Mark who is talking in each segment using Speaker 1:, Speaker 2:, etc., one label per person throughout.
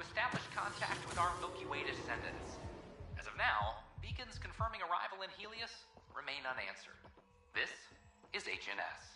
Speaker 1: to establish contact with our Milky Way descendants. As of now, beacons confirming arrival in Helios remain unanswered. This is HNS.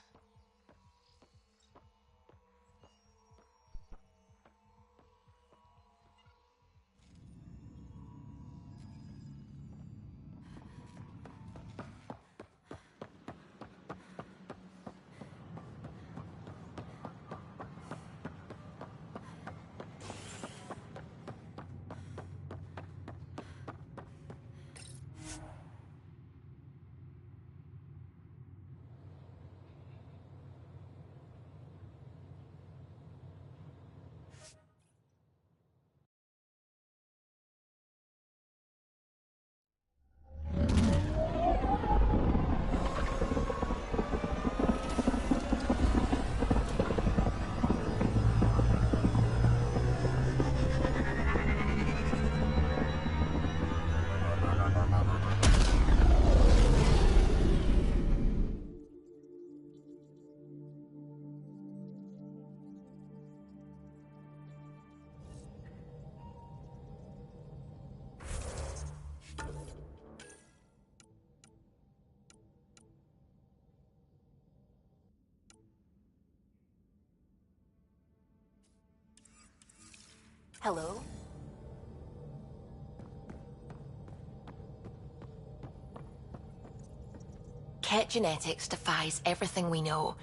Speaker 2: Hello? Ket genetics defies everything we know.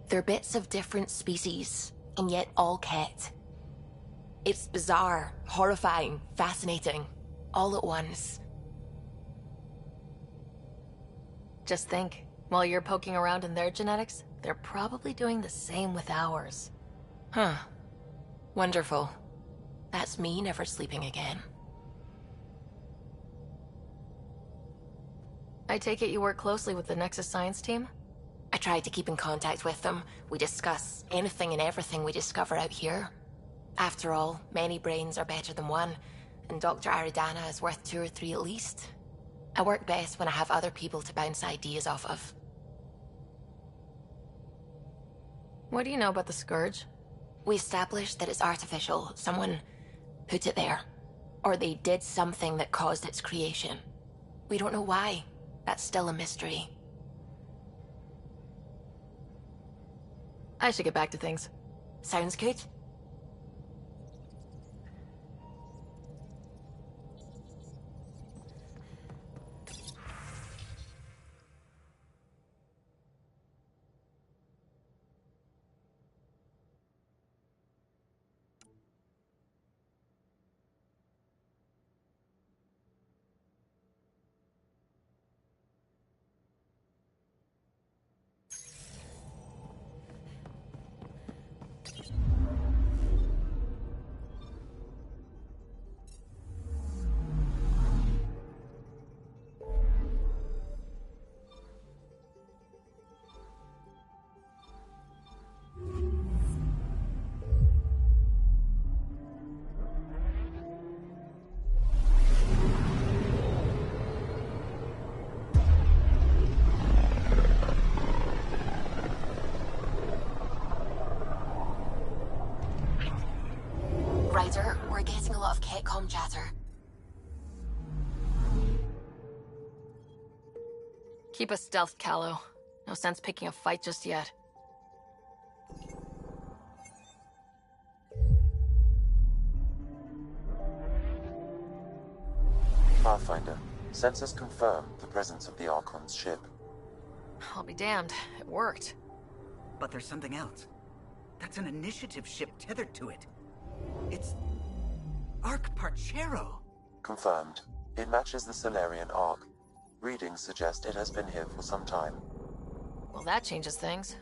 Speaker 2: They're bits of different species, and yet all Ket. It's bizarre, horrifying, fascinating, all at once.
Speaker 3: Just think, while you're poking around in their genetics, they're probably doing the same with ours.
Speaker 2: Huh. Wonderful. That's me never sleeping again.
Speaker 3: I take it you work closely with the Nexus Science team?
Speaker 2: I try to keep in contact with them. We discuss anything and everything we discover out here. After all, many brains are better than one, and Dr. Aridana is worth 2 or 3 at least. I work best when I have other people to bounce ideas off of.
Speaker 3: What do you know about the Scourge?
Speaker 2: We established that it's artificial. Someone put it there. Or they did something that caused its creation. We don't know why. That's still a mystery.
Speaker 3: I should get back to things.
Speaker 2: Sounds good. Ryder, we're getting a lot of Ketcom chatter.
Speaker 3: Keep us stealthed, Callow. No sense picking a fight just yet.
Speaker 4: Pathfinder, sensors confirm the presence of the Archon's ship.
Speaker 3: I'll be damned. It worked.
Speaker 5: But there's something else. That's an initiative ship tethered to it. It's Arc Parchero.
Speaker 4: Confirmed. It matches the Solarian Arc. Readings suggest it has been here for some time.
Speaker 3: Well, that changes things.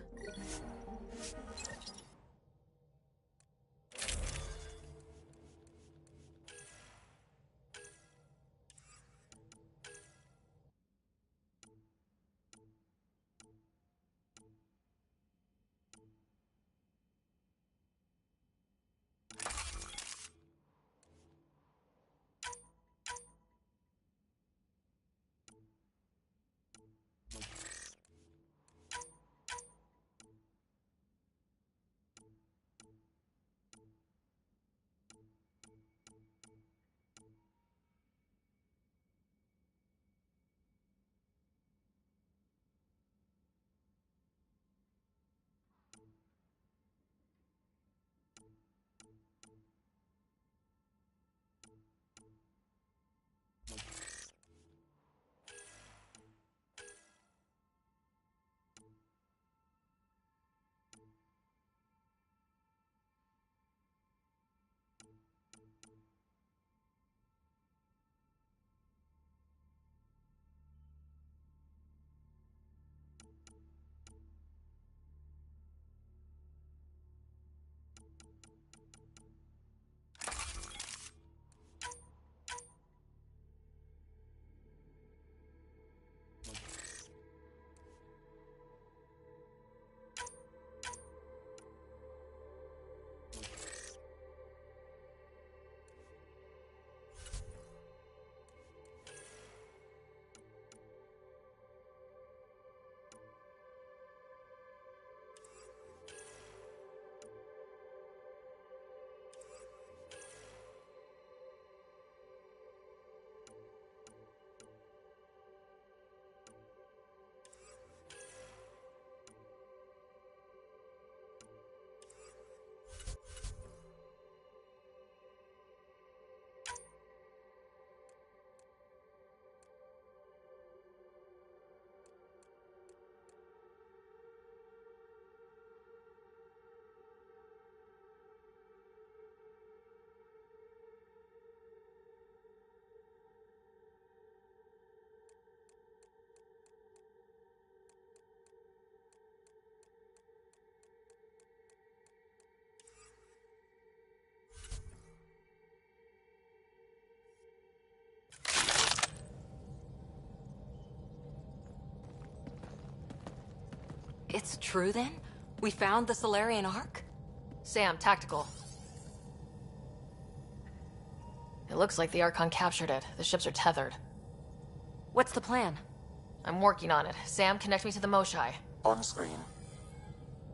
Speaker 6: It's true then? We found the Solarian Ark?
Speaker 3: Sam, tactical. It looks like the Archon captured it. The ships are tethered.
Speaker 6: What's the plan?
Speaker 3: I'm working on it. Sam, connect me to the Moshai.
Speaker 4: On screen.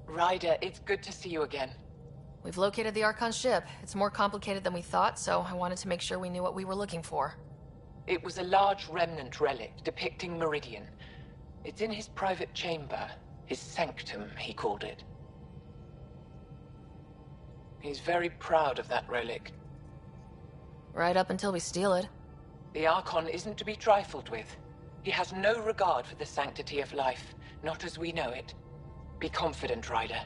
Speaker 7: Ryder, it's good to see you again.
Speaker 3: We've located the Archon ship. It's more complicated than we thought, so I wanted to make sure we knew what we were looking for.
Speaker 7: It was a large remnant relic depicting Meridian. It's in his private chamber. His sanctum, he called it. He's very proud of that relic.
Speaker 3: Right up until we steal it.
Speaker 7: The Archon isn't to be trifled with. He has no regard for the sanctity of life, not as we know it. Be confident, Ryder,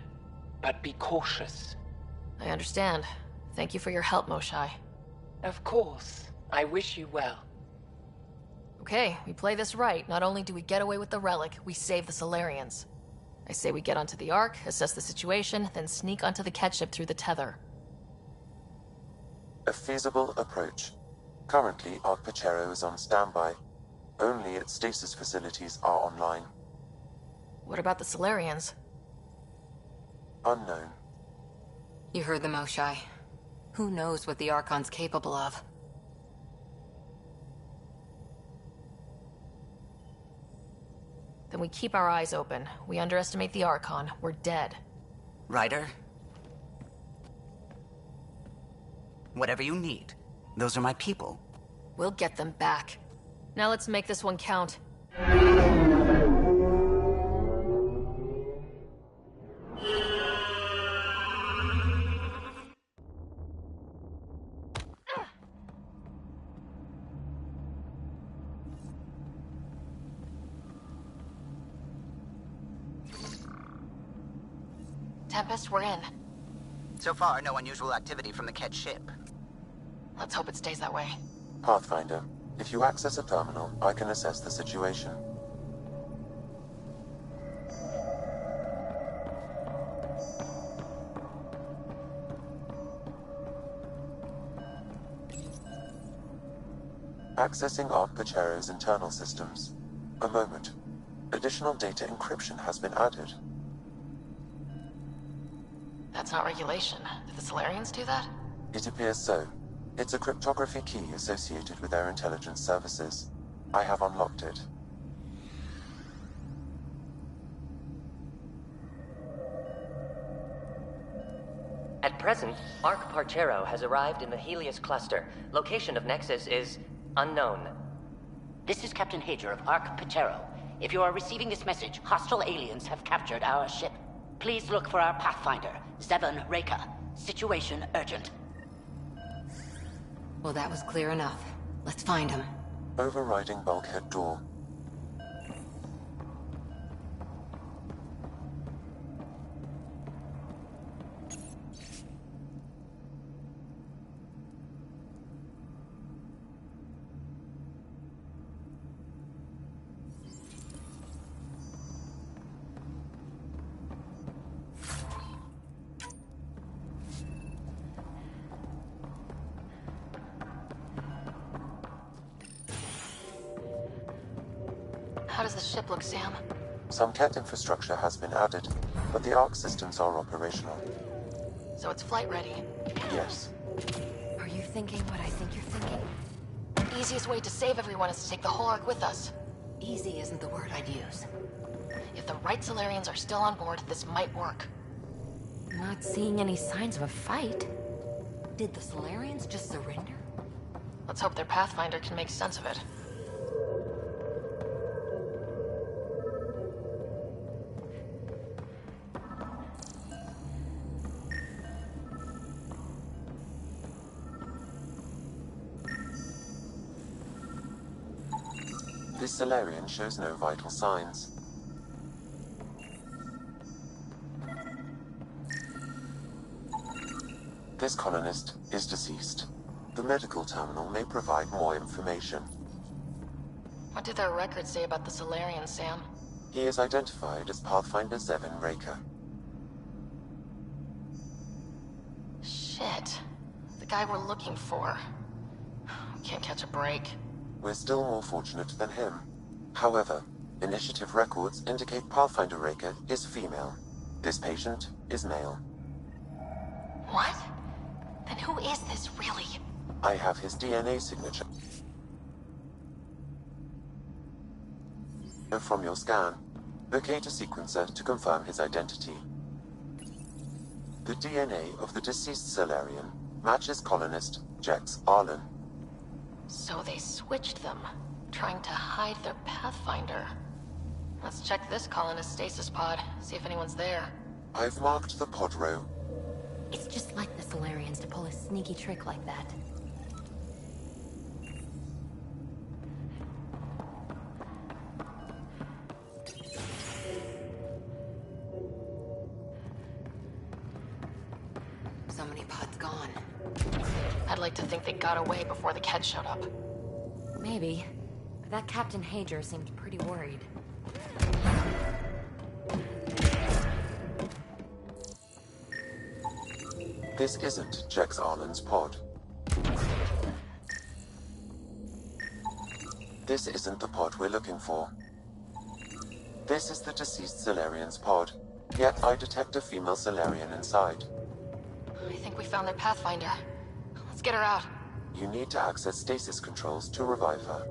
Speaker 7: but be cautious.
Speaker 3: I understand. Thank you for your help, Moshai.
Speaker 7: Of course. I wish you well.
Speaker 3: Okay, we play this right. Not only do we get away with the relic, we save the Solarians. I say we get onto the Ark, assess the situation, then sneak onto the catch ship through the tether.
Speaker 4: A feasible approach. Currently, Ark Pachero is on standby. Only its stasis facilities are online.
Speaker 3: What about the Solarians?
Speaker 4: Unknown.
Speaker 6: You heard the Moshai. Who knows what the Archon's capable of?
Speaker 3: Then we keep our eyes open. We underestimate the Archon. We're dead.
Speaker 5: Ryder? Whatever you need. Those are my people.
Speaker 3: We'll get them back. Now let's make this one count. Tempest, we're in.
Speaker 8: So far, no unusual activity from the Ket ship.
Speaker 3: Let's hope it stays that way.
Speaker 4: Pathfinder, if you access a terminal, I can assess the situation. Accessing Ark Pachero's internal systems. A moment. Additional data encryption has been added.
Speaker 3: That's not regulation. Did the Solarians do that?
Speaker 4: It appears so. It's a cryptography key associated with their intelligence services. I have unlocked it.
Speaker 9: At present, Ark Parchero has arrived in the Helios cluster. Location of Nexus is unknown.
Speaker 10: This is Captain Hager of Ark Pachero. If you are receiving this message, hostile aliens have captured our ship. Please look for our Pathfinder, Zevon Reka. Situation urgent.
Speaker 6: Well, that was clear enough. Let's find him.
Speaker 4: Overriding bulkhead door.
Speaker 3: How does the ship look, Sam?
Speaker 4: Some Ket infrastructure has been added, but the Ark systems are operational.
Speaker 3: So it's flight ready.
Speaker 4: Yes.
Speaker 6: Are you thinking what I think you're thinking?
Speaker 3: Easiest way to save everyone is to take the whole Ark with us.
Speaker 6: Easy isn't the word I'd use.
Speaker 3: If the right Solarians are still on board, this might work.
Speaker 6: Not seeing any signs of a fight. Did the Solarians just surrender?
Speaker 3: Let's hope their Pathfinder can make sense of it.
Speaker 4: This Solarian shows no vital signs. This colonist is deceased. The medical terminal may provide more information.
Speaker 3: What did their records say about the Solarian, Sam?
Speaker 4: He is identified as Pathfinder Zevon Reka.
Speaker 3: Shit. The guy we're looking for. We can't catch a break.
Speaker 4: We're still more fortunate than him. However, Initiative records indicate Pathfinder Raker is female. This patient is male.
Speaker 2: What? Then who is this, really?
Speaker 4: I have his DNA signature. From your scan, locate a sequencer to confirm his identity. The DNA of the deceased Solarian matches colonist Jex Arlen.
Speaker 3: So they switched them, trying to hide their Pathfinder. Let's check this colonist stasis pod, see if anyone's there.
Speaker 4: I've marked the pod row.
Speaker 6: It's just like the Solarians to pull a sneaky trick like that.
Speaker 2: So many pods gone.
Speaker 3: I'd like to think they got away before the Kett showed up.
Speaker 6: Maybe. But that Captain Hager seemed pretty worried.
Speaker 4: This isn't Jex Arlen's pod. This isn't the pod we're looking for. This is the deceased Solarian's pod, yet I detect a female Solarian inside.
Speaker 3: I think we found their Pathfinder. Let's get her out.
Speaker 4: You need to access stasis controls to revive her.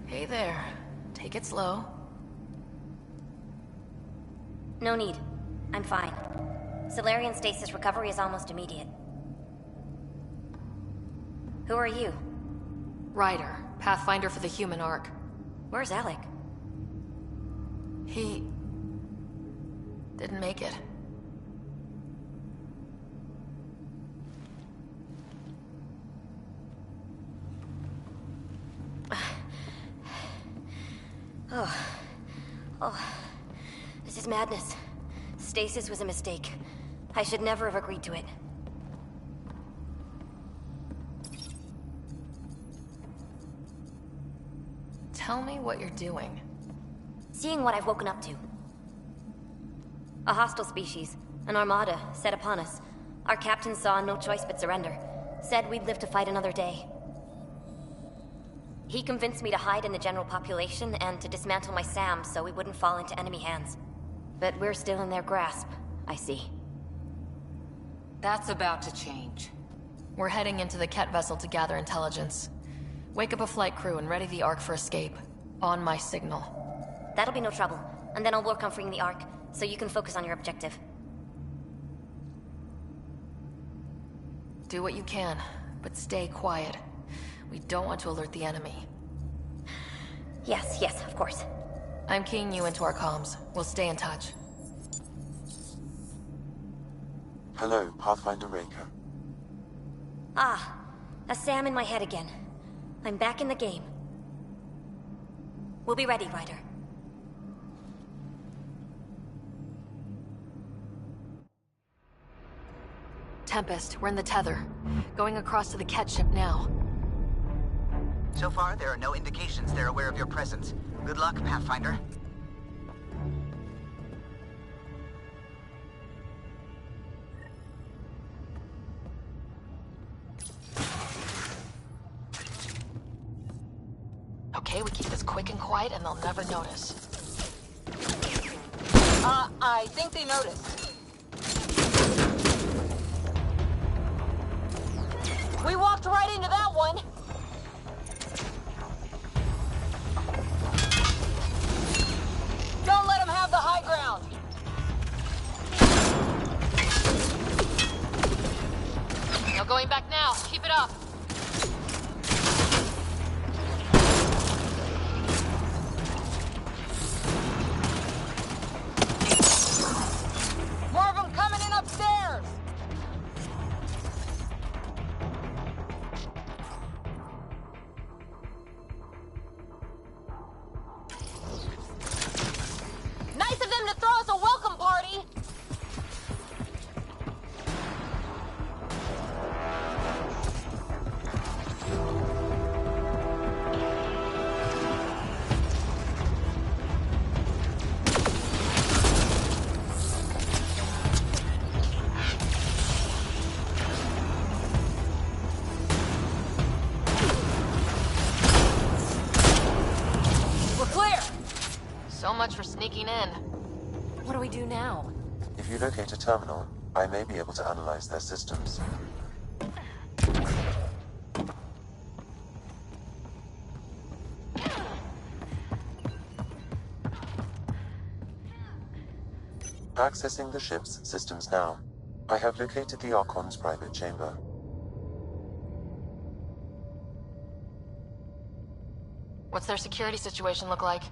Speaker 3: Hey there. Take it slow.
Speaker 11: No need. I'm fine. Solarian stasis recovery is almost immediate. Who are you?
Speaker 3: Ryder, Pathfinder for the human Ark.
Speaker 11: Where's Alec?
Speaker 3: He... didn't make it.
Speaker 11: Oh, this is madness. Stasis was a mistake. I should never have agreed to it.
Speaker 3: Tell me what you're doing.
Speaker 11: Seeing what I've woken up to. A hostile species, an armada, set upon us. Our captain saw no choice but surrender. Said we'd live to fight another day. He convinced me to hide in the general population and to dismantle my SAM so we wouldn't fall into enemy hands. But we're still in their grasp, I see.
Speaker 10: That's about to change.
Speaker 3: We're heading into the Kett vessel to gather intelligence. Wake up a flight crew and ready the Ark for escape. On my signal.
Speaker 11: That'll be no trouble, and then I'll work on freeing the Ark, so you can focus on your objective.
Speaker 3: Do what you can, but stay quiet. We don't want to alert the enemy.
Speaker 11: Yes, of course.
Speaker 3: I'm keying you into our comms. We'll stay in touch.
Speaker 4: Hello, Pathfinder Raker.
Speaker 11: Ah, a SAM in my head again. I'm back in the game. We'll be ready, Ryder.
Speaker 3: Tempest, we're in the tether. Going across to the Kett ship now.
Speaker 8: So far, there are no indications they're aware of your presence. Good luck, Pathfinder.
Speaker 3: Okay, we keep this quick and quiet and they'll never notice.
Speaker 10: I think they noticed. We walked right into that one! Don't let them have the high ground!
Speaker 3: No going back now. Keep it up. much for sneaking in.
Speaker 6: What do we do now?
Speaker 4: If you locate a terminal, I may be able to analyze their systems. Accessing the ship's systems now. I have located the Archon's private chamber.
Speaker 3: What's their security situation look like?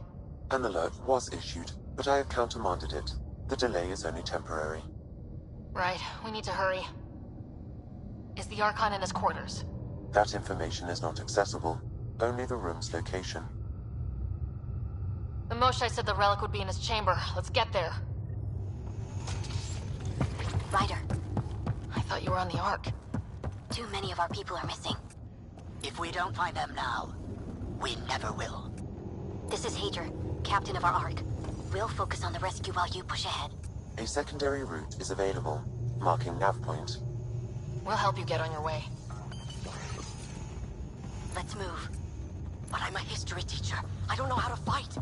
Speaker 4: An alert was issued, but I have countermanded it. The delay is only temporary.
Speaker 3: Right, we need to hurry. Is the Archon in his quarters?
Speaker 4: That information is not accessible. Only the room's location.
Speaker 3: The Moshai said the relic would be in his chamber. Let's get there.
Speaker 11: Ryder,
Speaker 3: I thought you were on the Ark.
Speaker 11: too many of our people are missing.
Speaker 10: If we don't find them now, we never will.
Speaker 11: This is Hager, captain of our Ark. We'll focus on the rescue while you push ahead.
Speaker 4: A secondary route is available, marking nav point.
Speaker 3: We'll help you get on your way.
Speaker 11: Let's move.
Speaker 10: But I'm a history teacher. I don't know how to fight.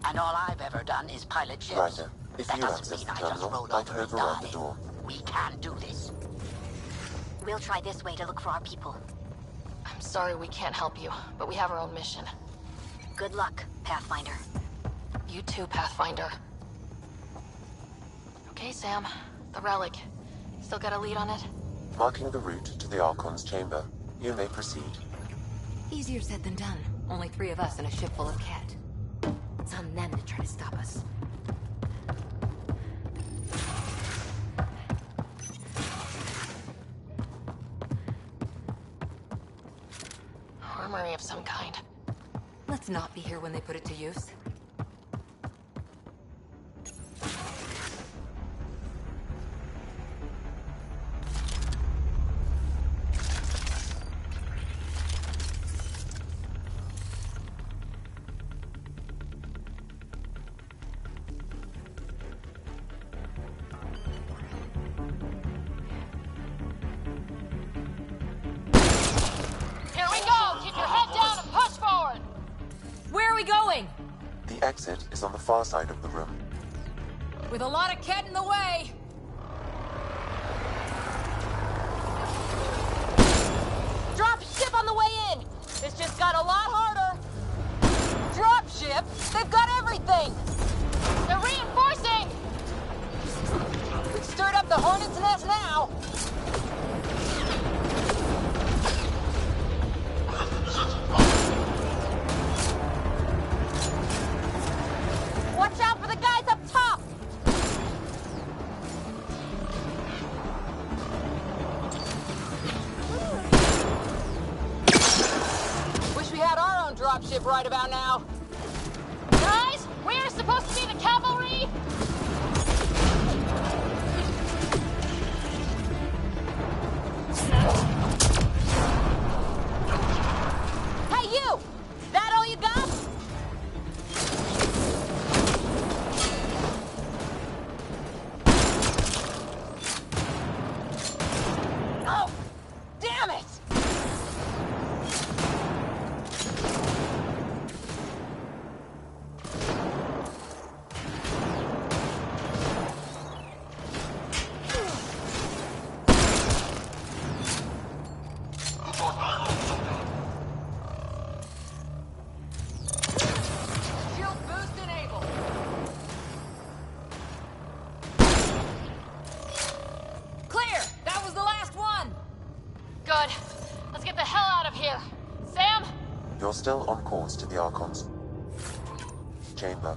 Speaker 10: And all I've ever done is pilot ships.
Speaker 4: Ryder, if
Speaker 10: That
Speaker 4: you
Speaker 10: doesn't
Speaker 4: access
Speaker 10: mean
Speaker 4: the
Speaker 10: I just
Speaker 4: terminal,
Speaker 10: roll
Speaker 4: I
Speaker 10: over
Speaker 4: can
Speaker 10: and
Speaker 4: override
Speaker 10: die.
Speaker 4: the door.
Speaker 10: We can do this.
Speaker 11: We'll try this way to look for our people.
Speaker 3: I'm sorry we can't help you, but we have our own mission.
Speaker 11: Good luck, Pathfinder.
Speaker 3: You too, Pathfinder. Okay, Sam. The relic. Still got a lead on it?
Speaker 4: Marking the route to the Archon's chamber. You may proceed.
Speaker 6: Easier said than done. Only 3 of us and a ship full of cat. It's on them to try to stop us.
Speaker 3: Armory of some kind.
Speaker 6: Let's not be here when they put it to use.
Speaker 3: Here we go! Keep your head down and push forward!
Speaker 6: Where are we going?
Speaker 4: The exit is on the far side of the room.
Speaker 6: With a lot of cat in the way.
Speaker 12: Drop ship on the way in! This just got a lot harder! Drop ship? They've got everything!
Speaker 3: They're reinforcing!
Speaker 12: We've stirred up the hornet's nest now! Watch out for the guys up top! Wish we had our own dropship right about now.
Speaker 3: Guys, we're supposed to be the cavalry!
Speaker 12: Hey, you! That all you got? Oh! Damn it! Shield boost enabled.
Speaker 6: Clear! That was the last one!
Speaker 3: Good. Let's get the hell out of here. Sam?
Speaker 4: You're still on course to the Archon's chamber.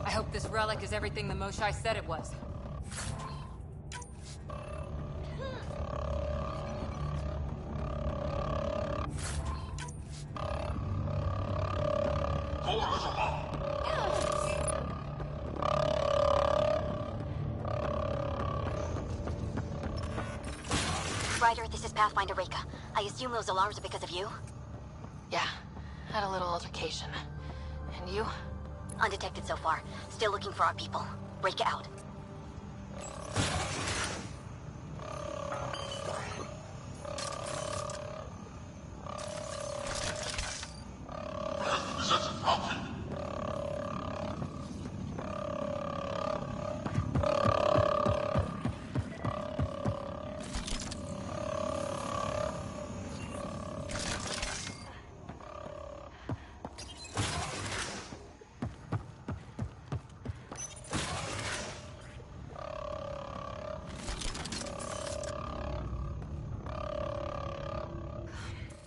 Speaker 6: I hope this relic is everything the Moshai said it was.
Speaker 11: Ryder, this is Pathfinder Reka. I assume those alarms are because of you?
Speaker 3: Yeah, had a little altercation. And you?
Speaker 11: Undetected so far. Still looking for our people. Reka out.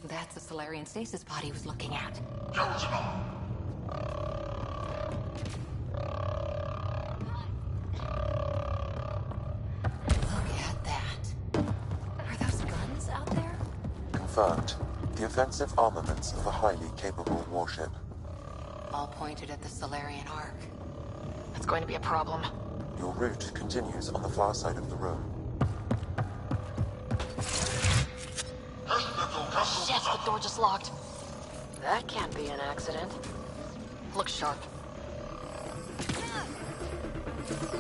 Speaker 6: That's the Solarian stasis pod he was looking at.
Speaker 2: Look at that. Are those guns out there?
Speaker 4: Confirmed. The offensive armaments of a highly capable warship.
Speaker 6: All pointed at the Solarian Ark.
Speaker 3: That's going to be a problem.
Speaker 4: Your route continues on the far side of the room.
Speaker 3: Shit, the door just locked. That can't be an accident. Look sharp.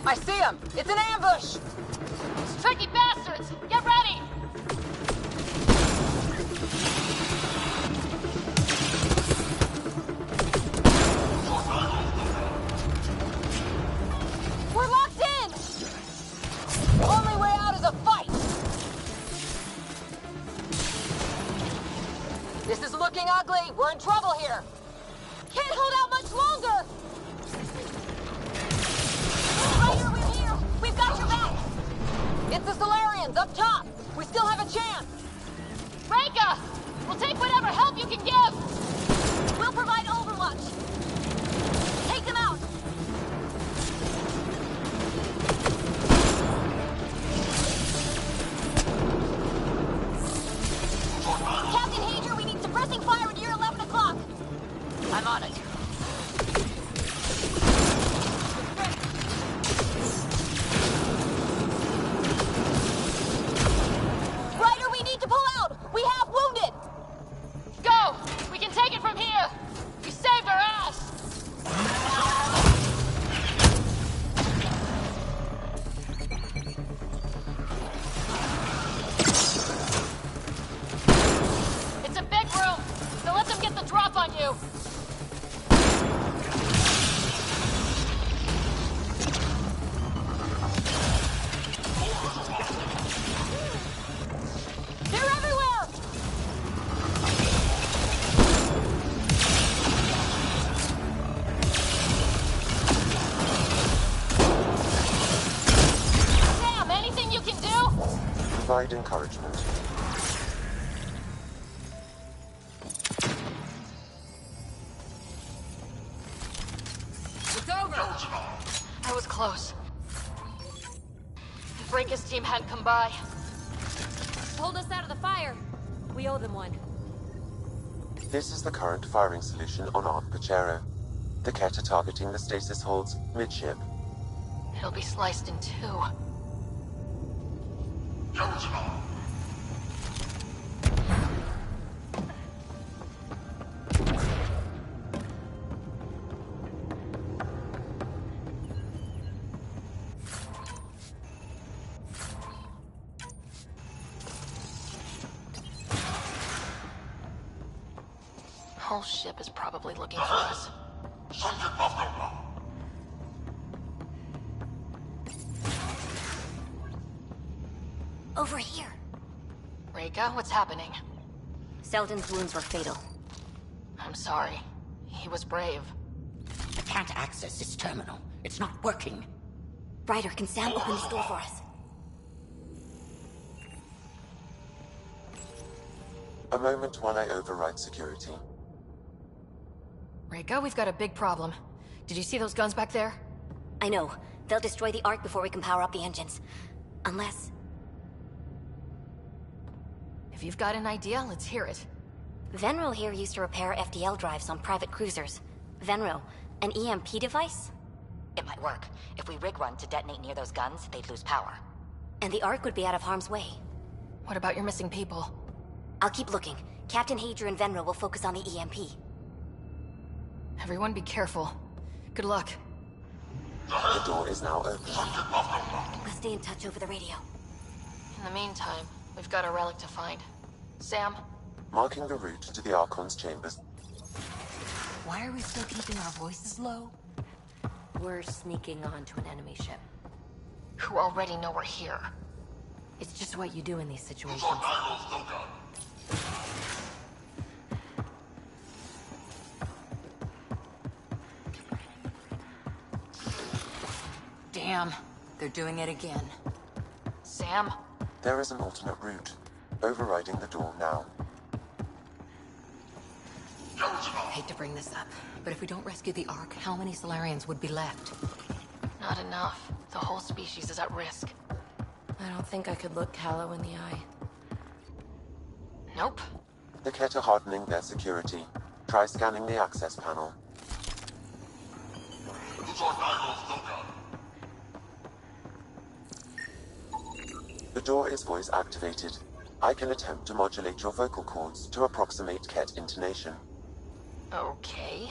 Speaker 12: I see him! It's an ambush!
Speaker 3: Tricky bastards! Get ready!
Speaker 12: We're locked in! Only way out is a fight! This is looking ugly. We're in trouble here. Can't hold out much longer! Ryder, we're here! We've got your back! It's the Solarians, up top! We still have a chance!
Speaker 3: Reka! We'll take whatever help you can give!
Speaker 12: We'll provide overwatch! Take them out! Captain Hager, we need suppressing fire near 11 o'clock!
Speaker 3: I'm on it.
Speaker 12: Ryder, we need to pull out! We have wounded!
Speaker 3: Go! We can take it from here! We saved our ass! It's a big room, so let them get the drop on you!
Speaker 12: They're everywhere!
Speaker 3: Sam, anything you can do?
Speaker 4: Provide encouragement.
Speaker 3: It's over! That was close. If Reka's team hadn't come by.
Speaker 11: Pulled us out of the fire. We owe them one.
Speaker 4: This is the current firing solution on Ark Pachero. The Ket are targeting the stasis holds midship.
Speaker 3: It'll be sliced in two. Whole ship is probably looking for us.
Speaker 11: Over here.
Speaker 3: Reka, what's happening?
Speaker 11: Selden's wounds were fatal.
Speaker 3: I'm sorry. He was brave.
Speaker 10: I can't access this terminal. It's not working.
Speaker 11: Ryder, can Sam open this door for us?
Speaker 4: A moment while I override security.
Speaker 3: Reka, we've got a big problem. Did you see those guns back there?
Speaker 11: I know. They'll destroy the Ark before we can power up the engines. Unless...
Speaker 3: If you've got an idea, let's hear it.
Speaker 11: Venro here used to repair FDL drives on private cruisers. Venro, an EMP device?
Speaker 6: It might work. If we rig one to detonate near those guns, they'd lose power.
Speaker 11: And the Ark would be out of harm's way.
Speaker 3: What about your missing people?
Speaker 11: I'll keep looking. Captain Hager and Venro will focus on the EMP.
Speaker 3: Everyone be careful. Good luck.
Speaker 4: The door is now open.
Speaker 11: We'll stay in touch over the radio.
Speaker 3: In the meantime, we've got a relic to find. Sam?
Speaker 4: Marking the route to the Archon's chambers.
Speaker 6: Why are we still keeping our voices low? We're sneaking onto an enemy ship.
Speaker 3: Who already know we're here.
Speaker 6: It's just what you do in these situations. Damn, they're doing it again.
Speaker 3: Sam?
Speaker 4: There is an alternate route. Overriding the door now.
Speaker 6: Hate to bring this up, but if we don't rescue the Ark, how many Solarians would be left?
Speaker 3: Not enough. The whole species is at risk.
Speaker 2: I don't think I could look Callow in the eye.
Speaker 3: Nope.
Speaker 4: The Ket are hardening their security. Try scanning the access panel. The door is voice activated. I can attempt to modulate your vocal cords to approximate Ket intonation.
Speaker 3: Okay.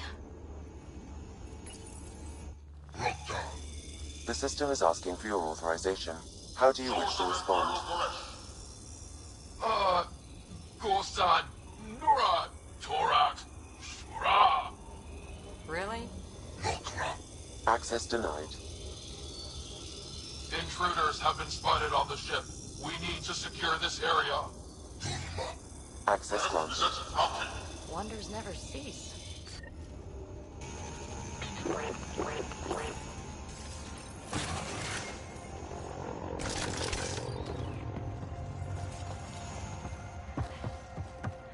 Speaker 4: The system is asking for your authorization. How do you wish to respond?
Speaker 13: Gorsan, Nura, Torat, Shura.
Speaker 7: Really?
Speaker 4: Access denied.
Speaker 13: Intruders have been spotted on the ship. We need to secure this area.
Speaker 4: Access granted.
Speaker 6: Wonders never cease.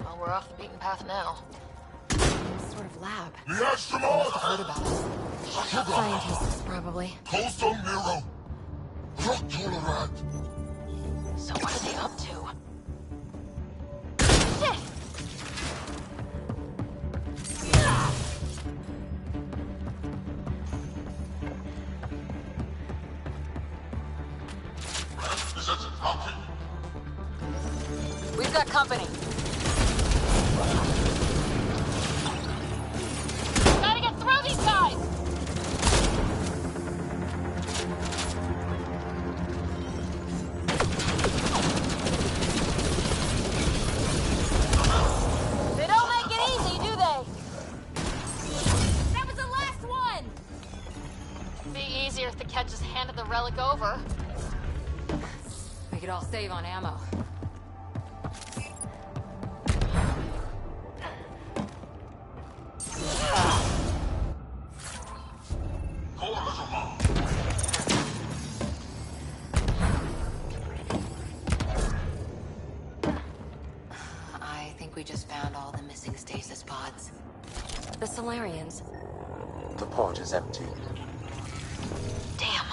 Speaker 3: Well, we're off the beaten path now.
Speaker 11: Some sort of lab.
Speaker 13: The astronaut!
Speaker 11: Heard about us. Scientists, probably.
Speaker 13: Coastal Miro. Tolerant.
Speaker 3: So what are they up to?
Speaker 12: We've got company. Gotta get through these guys! They don't make it easy, do they? That was the last one!
Speaker 3: Be easier if the Ket just handed the relic over.
Speaker 6: We could all save on ammo. I think we just found all the missing stasis pods.
Speaker 11: The Solarians.
Speaker 4: The pod is empty.
Speaker 3: Damn.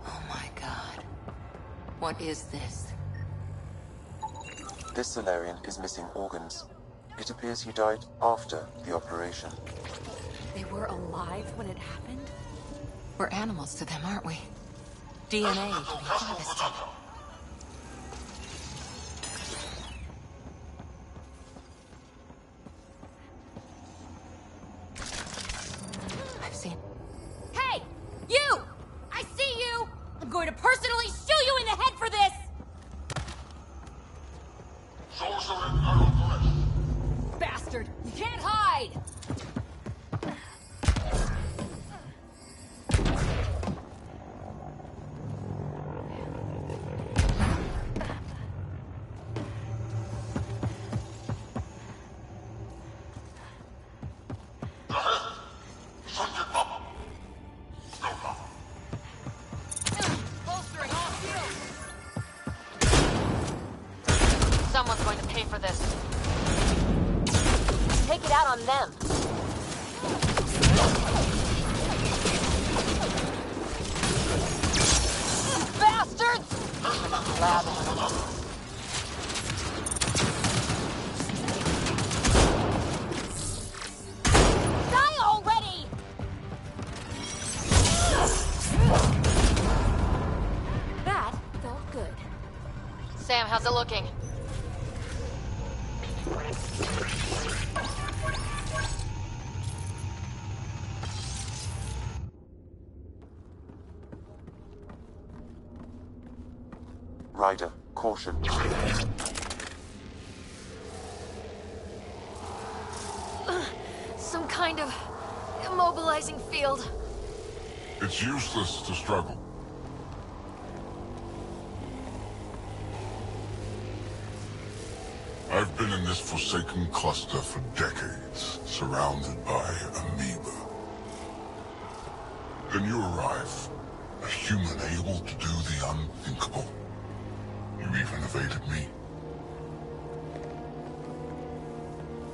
Speaker 6: Oh my god. What is this?
Speaker 4: This Solarian is missing organs. It appears he died after the operation.
Speaker 6: They were alive when it happened? We're animals to them, aren't we? DNA to be harvested. I've seen...
Speaker 12: Hey! You! I see you! I'm going to personally shoot you in the head for this! Bastard! You can't hide! Bolstering all shields!
Speaker 3: Someone's going to pay for this.
Speaker 12: Take it out on them. Bastards! Lab animals. Die already! That felt good.
Speaker 3: Sam, how's it looking?
Speaker 4: Ryder, caution.
Speaker 3: Some kind of immobilizing field.
Speaker 13: It's useless to struggle. I've been in this forsaken cluster for decades, surrounded by amoeba. Then you arrive, A human able to do the unthinkable. You even evaded me.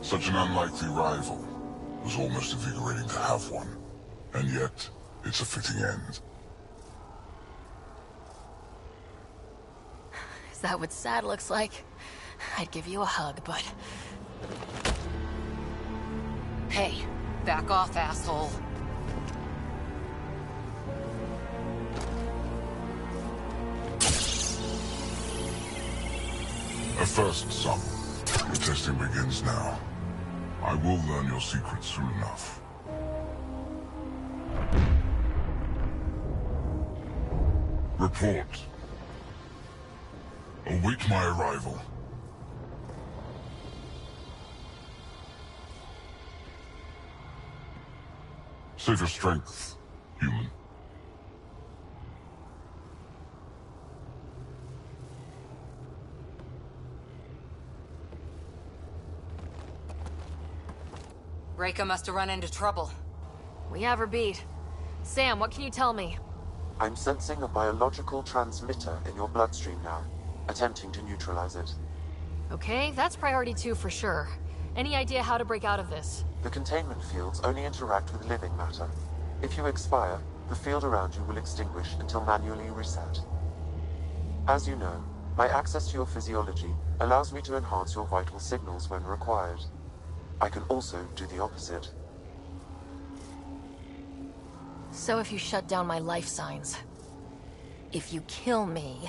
Speaker 13: Such an unlikely rival. It was almost invigorating to have one. And yet, it's a fitting end.
Speaker 3: Is that what sad looks like? I'd give you a hug, but...
Speaker 6: Hey, back off, asshole.
Speaker 13: A first, son. Your testing begins now. I will learn your secrets soon enough. Report. Await my arrival. Save your strength, human.
Speaker 6: Reika must have run into trouble.
Speaker 3: We have her beat. Sam, what can you tell me?
Speaker 4: I'm sensing a biological transmitter in your bloodstream now, attempting to neutralize it.
Speaker 3: Okay, that's priority 2 for sure. Any idea how to break out of this?
Speaker 4: The containment fields only interact with living matter. If you expire, the field around you will extinguish until manually reset. As you know, my access to your physiology allows me to enhance your vital signals when required. I can also do the opposite.
Speaker 3: So if you shut down my life signs, if you kill me,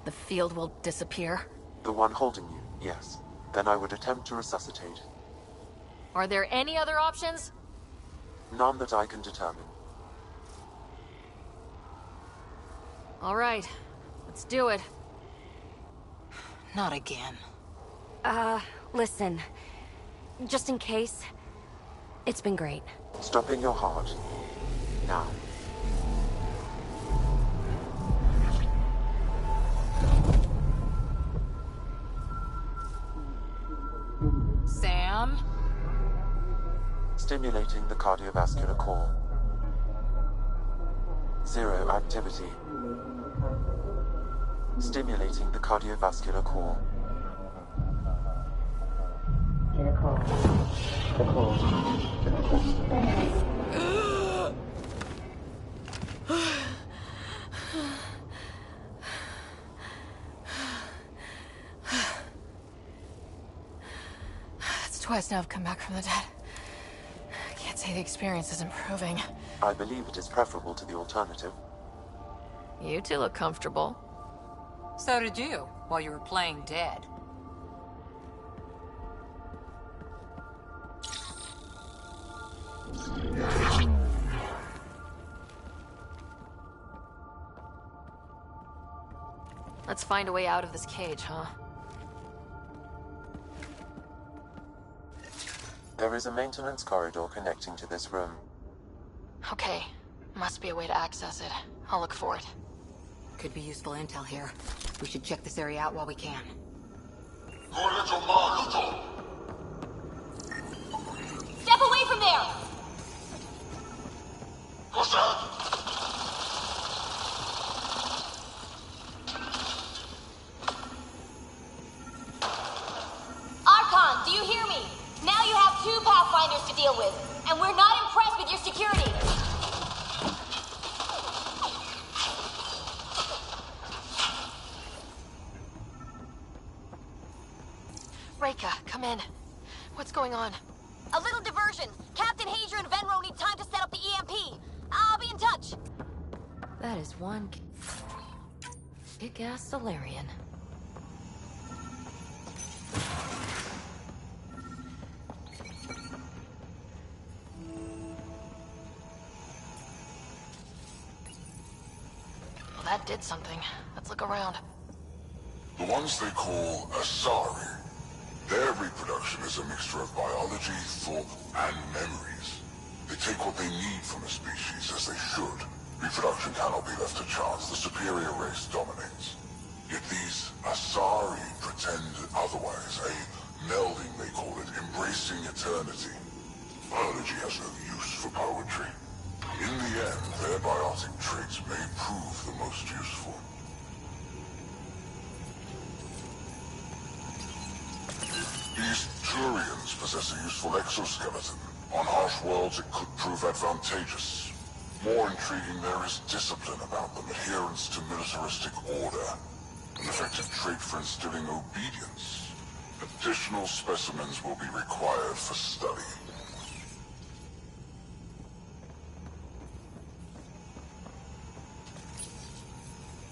Speaker 3: the field will disappear?
Speaker 4: The one holding you, yes. Then I would attempt to resuscitate.
Speaker 3: Are there any other options?
Speaker 4: None that I can determine.
Speaker 3: All right, let's do it.
Speaker 6: Not again.
Speaker 11: Listen. Just in case, it's been great.
Speaker 4: Stopping your heart. Now.
Speaker 6: Sam?
Speaker 4: Stimulating the cardiovascular core. 0 activity. Stimulating the cardiovascular core.
Speaker 3: It's twice now I've come back from the dead. I can't say the experience is improving.
Speaker 4: I believe it is preferable to the alternative.
Speaker 3: You two look comfortable.
Speaker 6: So did you, while you were playing dead.
Speaker 3: Let's find a way out of this cage, huh?
Speaker 4: There is a maintenance corridor connecting to this room.
Speaker 3: Okay. Must be a way to access it. I'll look for it.
Speaker 6: Could be useful intel here. We should check this area out while we can.
Speaker 12: Step away from there!
Speaker 13: What's that?
Speaker 12: Archon, do you hear me? Now you have 2 Pathfinders to deal with, and we're not impressed with your security.
Speaker 3: Reika, come in. What's going on?
Speaker 12: A little diversion. Captain Hager and Venro need time to set up the EMP. I'll be in touch.
Speaker 11: That is one kick-ass Solarian.
Speaker 3: Well, that did something. Let's look around.
Speaker 13: The ones they call Asari. Their reproduction is a mixture of biology, thought, and memories. They take what they need from a species, as they should. Reproduction cannot be left to chance. The superior race dominates. Yet these Asari pretend otherwise. A melding, they call it, embracing eternity. Biology has no use for poetry. In the again, their biotic traits may prove the most useful. These Turians possess a useful exoskeleton. On harsh worlds, it could prove advantageous. More intriguing, there is discipline about them, adherence to militaristic order. An effective trait for instilling obedience. Additional specimens will be required for study.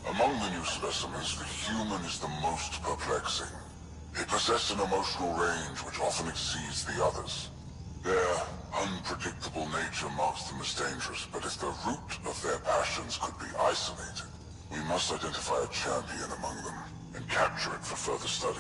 Speaker 13: Among the new specimens, the human is the most perplexing. They possess an emotional range which often exceeds the others. Their unpredictable nature marks them as dangerous, but if the root of their passions could be isolated, we must identify a champion among them and capture it for further study.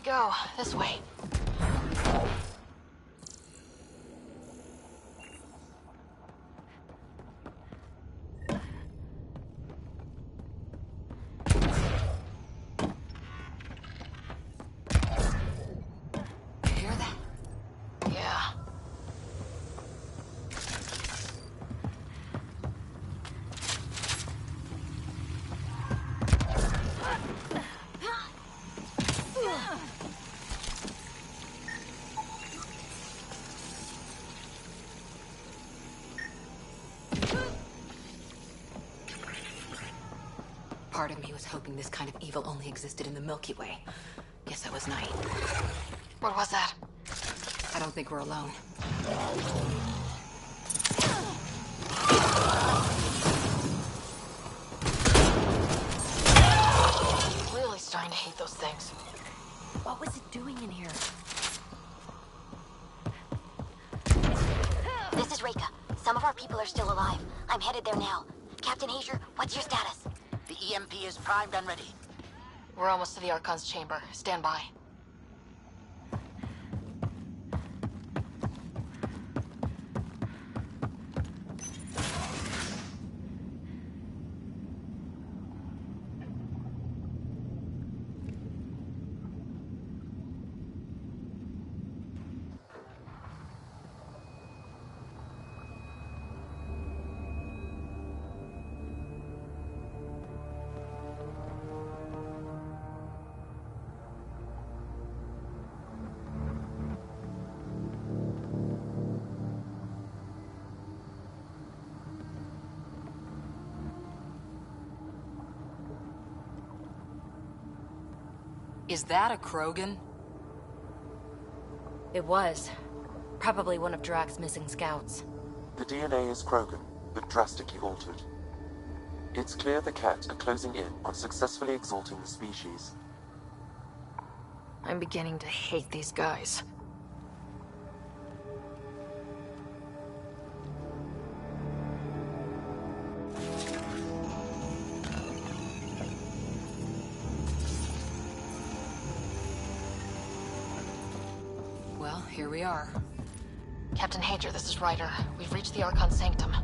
Speaker 3: Go, this way. You hear that? Yeah.
Speaker 6: Part of me was hoping this kind of evil only existed in the Milky Way. Guess I was naive.
Speaker 3: What was that?
Speaker 6: I don't think we're alone.
Speaker 3: Really starting to hate those things.
Speaker 11: What was it doing in here? This is Reika. Some of our people are still alive. I'm headed there now. Captain Hager, what's your status?
Speaker 10: The EMP is primed and ready.
Speaker 3: We're almost to the Archon's chamber. Stand by.
Speaker 6: Is that a Krogan?
Speaker 11: It was. Probably one of Drax's missing scouts.
Speaker 4: The DNA is Krogan, but drastically altered. It's clear the Ket are closing in on successfully exalting the species.
Speaker 3: I'm beginning to hate these guys.
Speaker 6: Well, here we are.
Speaker 3: Captain Hager, this is Ryder. We've reached the Archon Sanctum.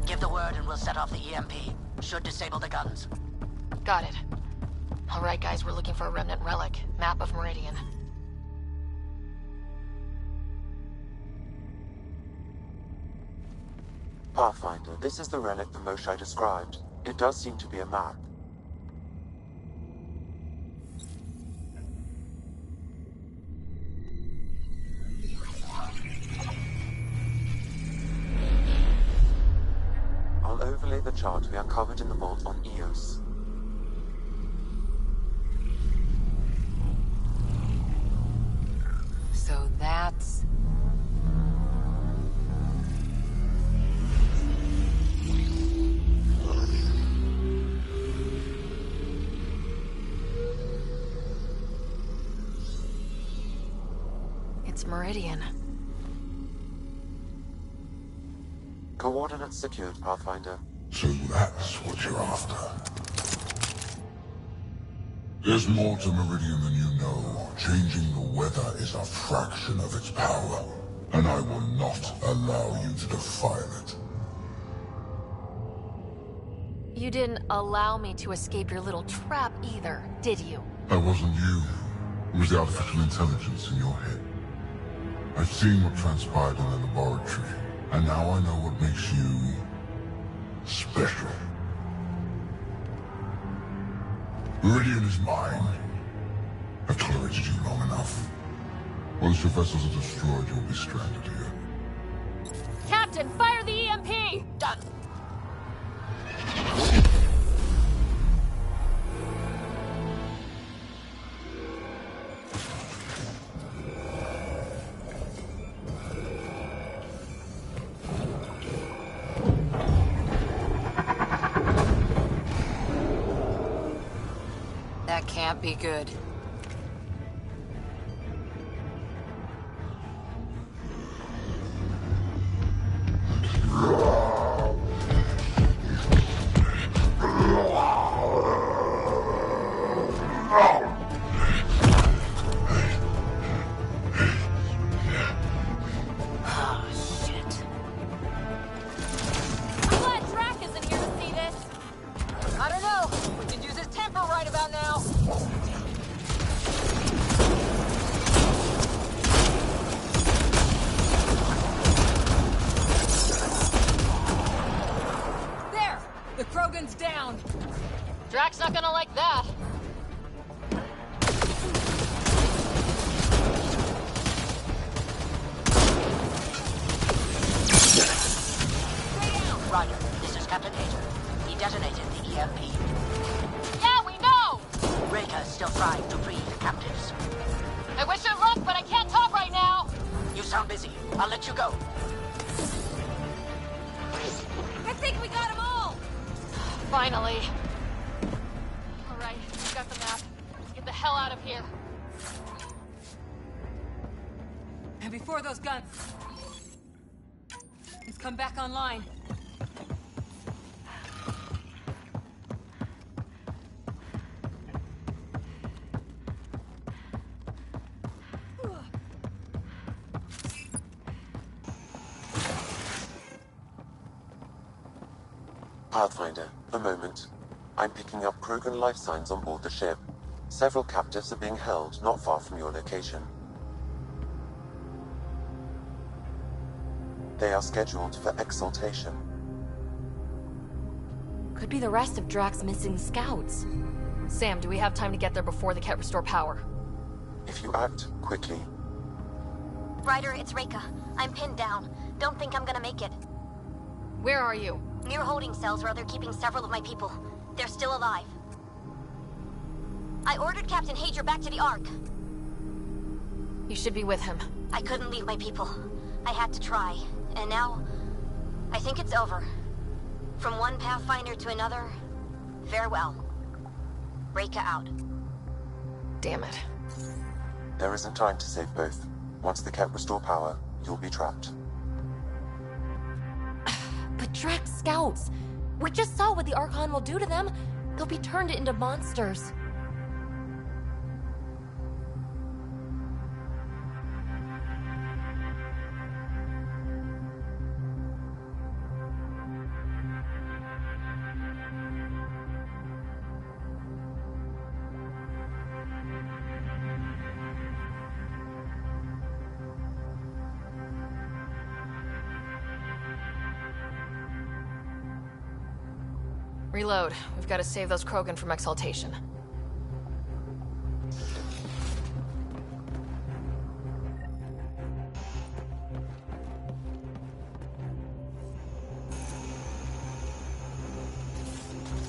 Speaker 10: Give the word and we'll set off the EMP. Should disable the guns.
Speaker 3: Got it. Alright guys, we're looking for a remnant relic. Map of Meridian.
Speaker 4: Pathfinder, this is the relic the Moshai described. It does seem to be a map. I'll overlay the chart we uncovered in the vault on Eos.
Speaker 6: So that's...
Speaker 3: It's Meridian.
Speaker 4: Coordinates secured, Pathfinder.
Speaker 13: So that's what you're after. There's more to Meridian than you know. Changing the weather is a fraction of its power, and I will not allow you to defile it.
Speaker 3: You didn't allow me to escape your little trap either, did you?
Speaker 13: That wasn't you. It was the artificial intelligence in your head. I've seen what transpired in the laboratory, and now I know what makes you special. Meridian is mine. I've tolerated you long enough. Once your vessels are destroyed, you'll be stranded here.
Speaker 3: Captain, fire the EMP!
Speaker 10: Done.
Speaker 6: That can't be good.
Speaker 3: Drax's not gonna like that.
Speaker 10: Ryder, this is Captain Hager. He detonated the EMP.
Speaker 3: Yeah, we know!
Speaker 10: Reka is still trying to free the captives.
Speaker 3: I wish her luck, but I can't talk right now!
Speaker 10: You sound busy. I'll let you go.
Speaker 12: I think we got them all!
Speaker 3: Finally. Alright, we've got the map. Let's get the hell out of here.
Speaker 12: And before those guns... let's come back online.
Speaker 4: Pathfinder, a moment. I'm picking up Krogan life signs on board the ship. Several captives are being held not far from your location. They are scheduled for exaltation.
Speaker 11: Could be the rest of Drax's missing scouts.
Speaker 3: Sam, do we have time to get there before the Ket restore power?
Speaker 4: If you act quickly.
Speaker 11: Ryder, it's Reka. I'm pinned down. Don't think I'm gonna make it.
Speaker 3: Where are you?
Speaker 11: Near holding cells where they're keeping several of my people. They're still alive. I ordered Captain Hager back to the Ark.
Speaker 3: You should be with him.
Speaker 11: I couldn't leave my people. I had to try. And now, I think it's over. From one Pathfinder to another, farewell. Reka out.
Speaker 3: Damn it.
Speaker 4: There isn't time to save both. Once the Ket restore power, you'll be trapped.
Speaker 11: But Drax scouts! We just saw what the Archon will do to them. They'll be turned into monsters.
Speaker 3: Reload. We've got to save those Krogan from exaltation.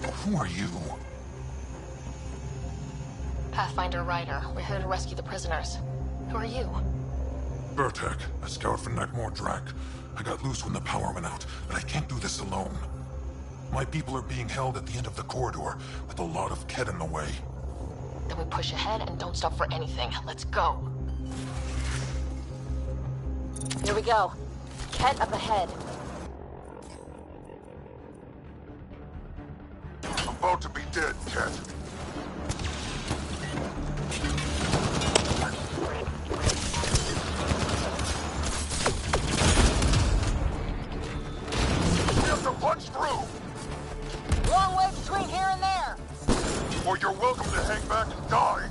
Speaker 13: Who are you?
Speaker 3: Pathfinder Ryder. We're here to rescue the prisoners. Who are you?
Speaker 13: Burtek, a scout for Nakmor Drak. I got loose when the power went out, but I can't do this alone. My people are being held at the end of the corridor, with a lot of Ket in the way.
Speaker 3: Then we push ahead and don't stop for anything. Let's go.
Speaker 12: Here we go. Ket up ahead.
Speaker 13: I'm about to be dead, Ket. pass through!
Speaker 12: Long way between here and there!
Speaker 13: Or you're welcome to hang back and die!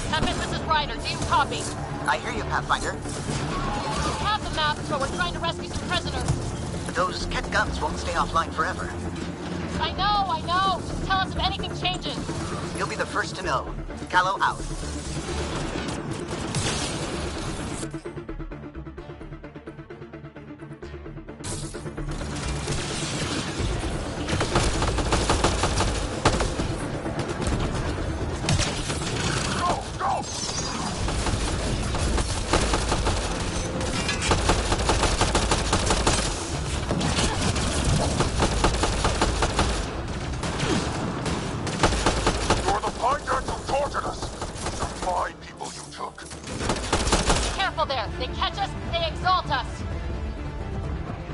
Speaker 3: Tempest, this is Ryder. Do you copy?
Speaker 8: I hear you, Pathfinder.
Speaker 3: We have the map, but we're trying to rescue some prisoners.
Speaker 8: Those Ket guns won't stay offline forever.
Speaker 3: I know! Just tell us if anything changes.
Speaker 8: You'll be the first to know. Callow out.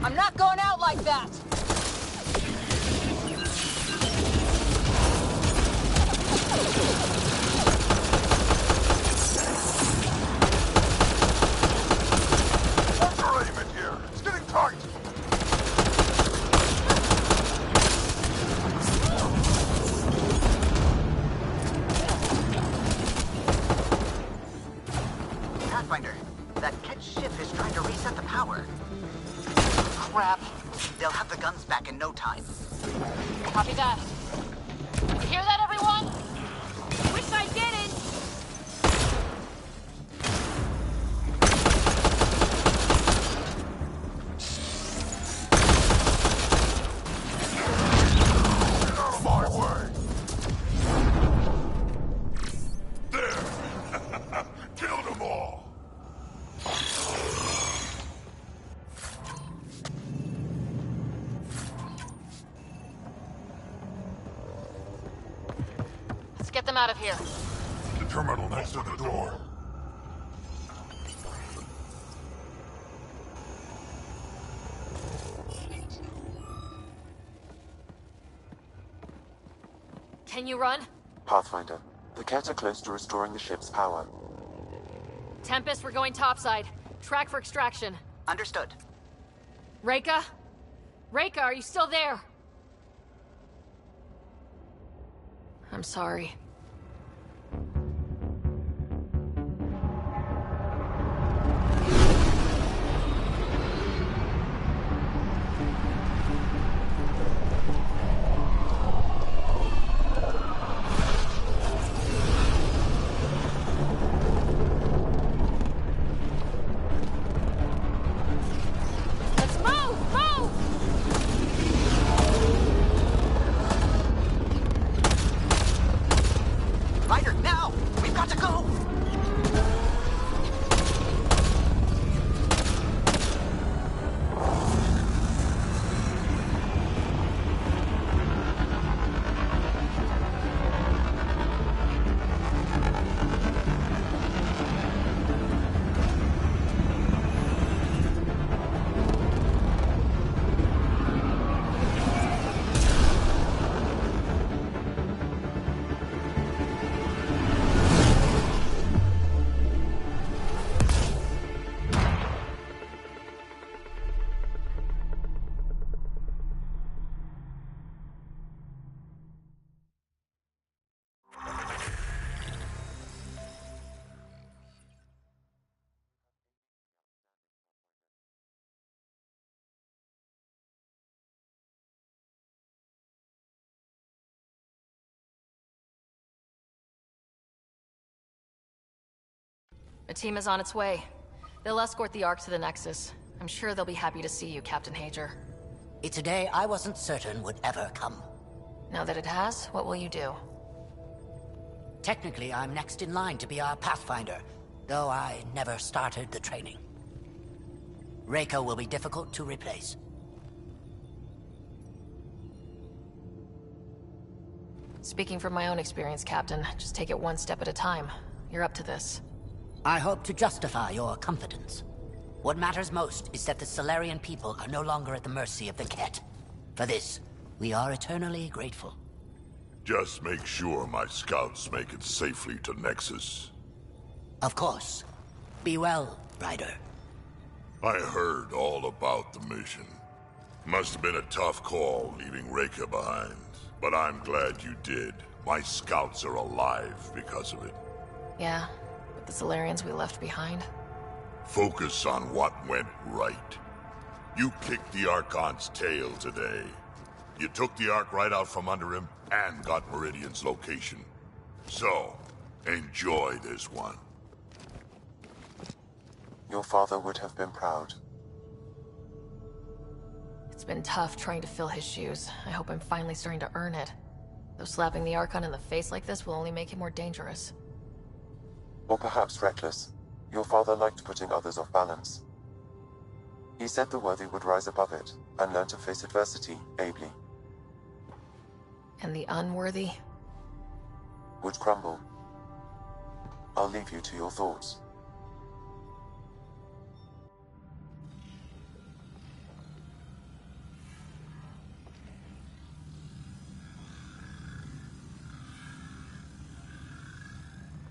Speaker 12: I'm not going out like that!
Speaker 13: What's your aim in here? It's getting tight!
Speaker 8: Pathfinder, that Ket ship is trying to reset the power.
Speaker 3: Crap.
Speaker 8: They'll have the guns back in no time.
Speaker 3: Copy that. You hear that, everyone?
Speaker 12: Wish I didn't!
Speaker 13: Get out of my way! There! Killed them all!
Speaker 3: Get them out of here.
Speaker 13: The terminal next to the door.
Speaker 3: Can you run?
Speaker 4: Pathfinder, the Ket are close to restoring the ship's power.
Speaker 3: Tempest, we're going topside. Track for extraction.
Speaker 8: Understood.
Speaker 3: Reika? Reika, are you still there? I'm sorry. A team is on its way. They'll escort the Ark to the Nexus. I'm sure they'll be happy to see you, Captain Hager.
Speaker 10: It's a day I wasn't certain would ever come.
Speaker 3: Now that it has, what will you do?
Speaker 10: Technically, I'm next in line to be our Pathfinder, though I never started the training. Reika will be difficult to replace.
Speaker 3: Speaking from my own experience, Captain, just take it one step at a time. You're up to this.
Speaker 10: I hope to justify your confidence. What matters most is that the Solarian people are no longer at the mercy of the Ket. For this, we are eternally grateful.
Speaker 13: Just make sure my scouts make it safely to Nexus.
Speaker 10: Of course. Be well, Ryder.
Speaker 13: I heard all about the mission. Must have been a tough call leaving Reika behind, but I'm glad you did. My scouts are alive because of it.
Speaker 3: Yeah, but the Solarians we left behind.
Speaker 13: Focus on what went right. You kicked the Archon's tail today. You took the Ark right out from under him and got Meridian's location. So, enjoy this one.
Speaker 4: Your father would have been proud.
Speaker 3: It's been tough trying to fill his shoes. I hope I'm finally starting to earn it. Though slapping the Archon in the face like this will only make him more dangerous.
Speaker 4: Or perhaps reckless. Your father liked putting others off balance. He said the worthy would rise above it, and learn to face adversity ably.
Speaker 3: And the unworthy?
Speaker 4: Would crumble. I'll leave you to your thoughts.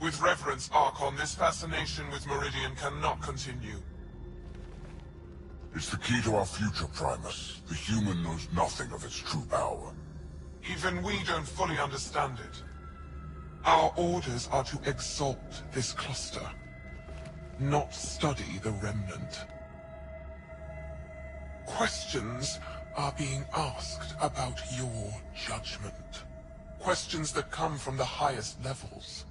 Speaker 14: With reverence, Archon, this fascination with Meridian cannot continue.
Speaker 13: It's the key to our future, Primus. The human knows nothing of its true power.
Speaker 14: Even we don't fully understand it. Our orders are to exalt this cluster, not study the remnant. Questions are being asked about your judgment. Questions that come from the highest levels.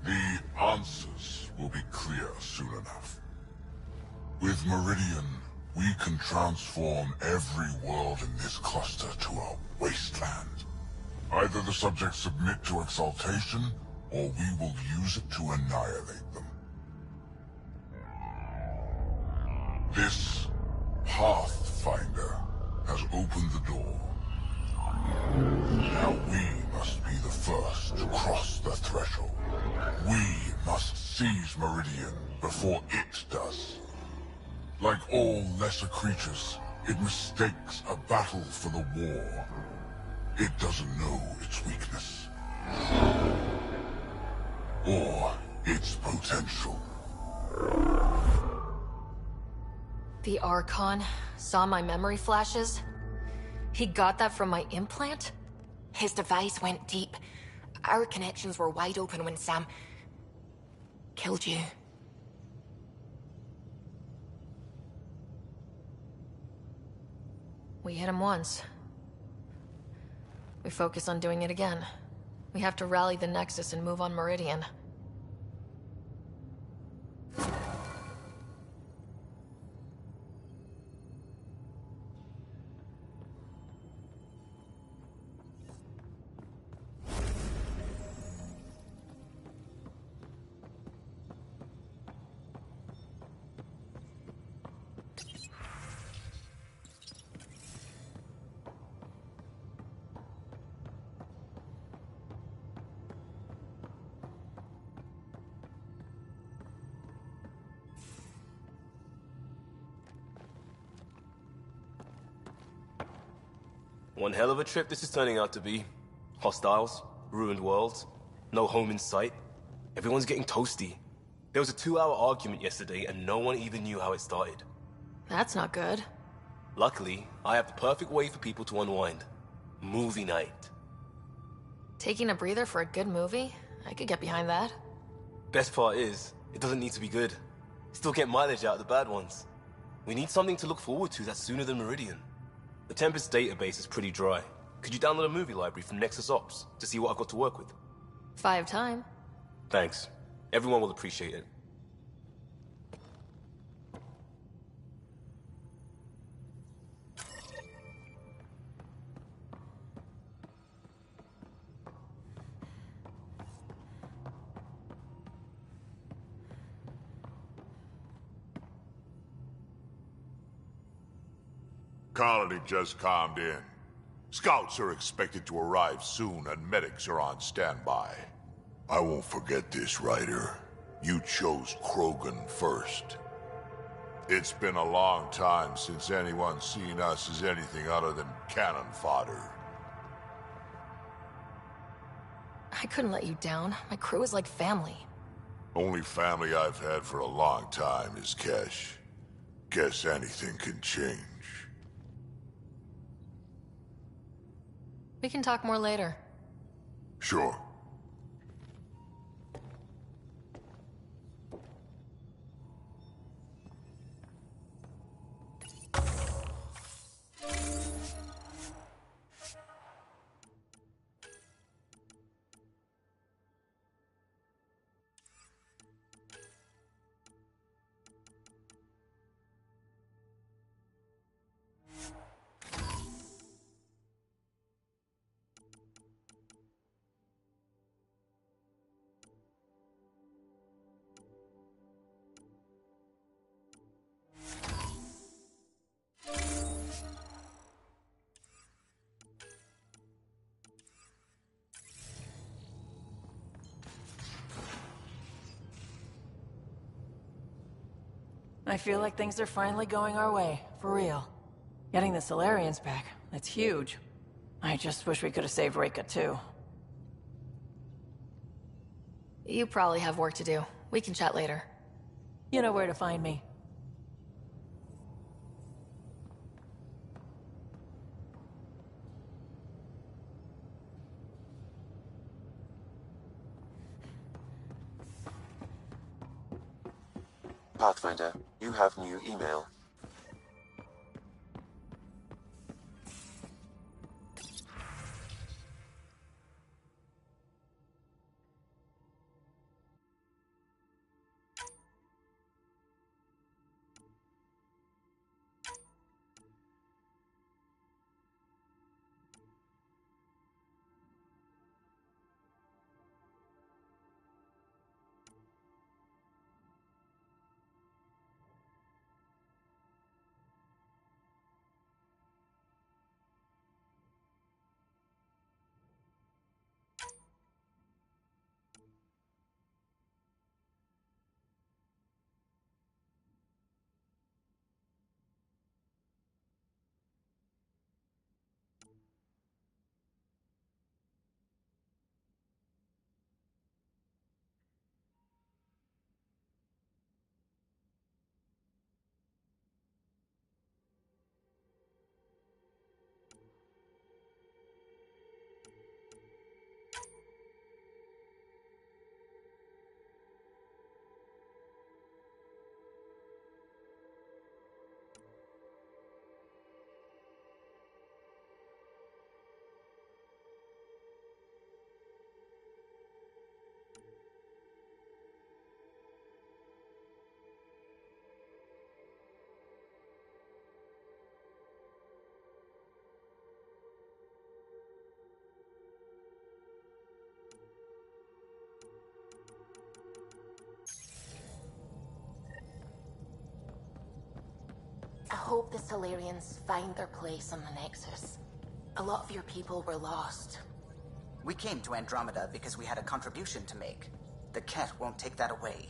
Speaker 13: The answers will be clear soon enough. With Meridian, we can transform every world in this cluster to a wasteland. Either the subjects submit to exaltation, or we will use it to annihilate them. This Pathfinder has opened the door. Now we must be the first to cross the threshold. We must seize Meridian before it does. Like all lesser creatures, it mistakes a battle for the war. It doesn't know its weakness. Or its potential.
Speaker 3: The Archon saw my memory flashes? He got that from my implant?
Speaker 2: His device went deep. Our connections were wide open when Sam killed you.
Speaker 3: We hit him once. We focus on doing it again. We have to rally the Nexus and move on Meridian.
Speaker 15: One hell of a trip this is turning out to be. Hostiles, ruined worlds, no home in sight. Everyone's getting toasty. There was a 2-hour argument yesterday and no one even knew how it started.
Speaker 3: That's not good.
Speaker 15: Luckily, I have the perfect way for people to unwind. Movie night.
Speaker 3: Taking a breather for a good movie? I could get behind that.
Speaker 15: Best part is, it doesn't need to be good. Still get mileage out of the bad ones. We need something to look forward to that's sooner than Meridian. The Tempest database is pretty dry. Could you download a movie library from Nexus Ops to see what I've got to work with?
Speaker 3: 5 time.
Speaker 15: Thanks. Everyone will appreciate it.
Speaker 13: Colony just calmed in. Scouts are expected to arrive soon and medics are on standby. I won't forget this, Ryder. You chose Krogan first. It's been a long time since anyone's seen us as anything other than cannon fodder.
Speaker 3: I couldn't let you down. My crew is like family.
Speaker 13: Only family I've had for a long time is Kesh. Guess anything can change.
Speaker 3: We can talk more later.
Speaker 13: Sure.
Speaker 12: I feel like things are finally going our way, for real. Getting the Solarians back, that's huge. I just wish we could have saved Reika too.
Speaker 3: You probably have work to do. We can chat later.
Speaker 12: You know where to find me.
Speaker 4: Pathfinder, you have new email.
Speaker 2: I hope the Solarians find their place on the Nexus. A lot of your people were lost.
Speaker 8: We came to Andromeda because we had a contribution to make. The Ket won't take that away.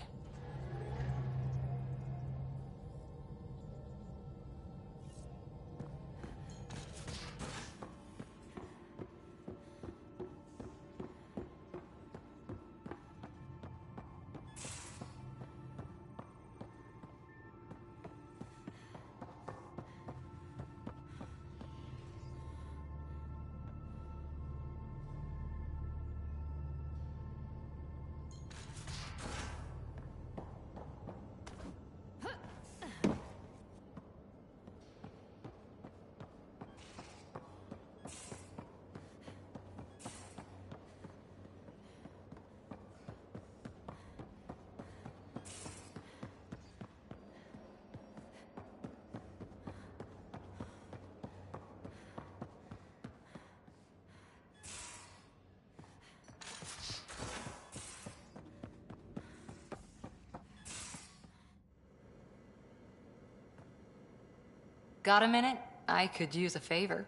Speaker 6: Got a minute? I could use a favor.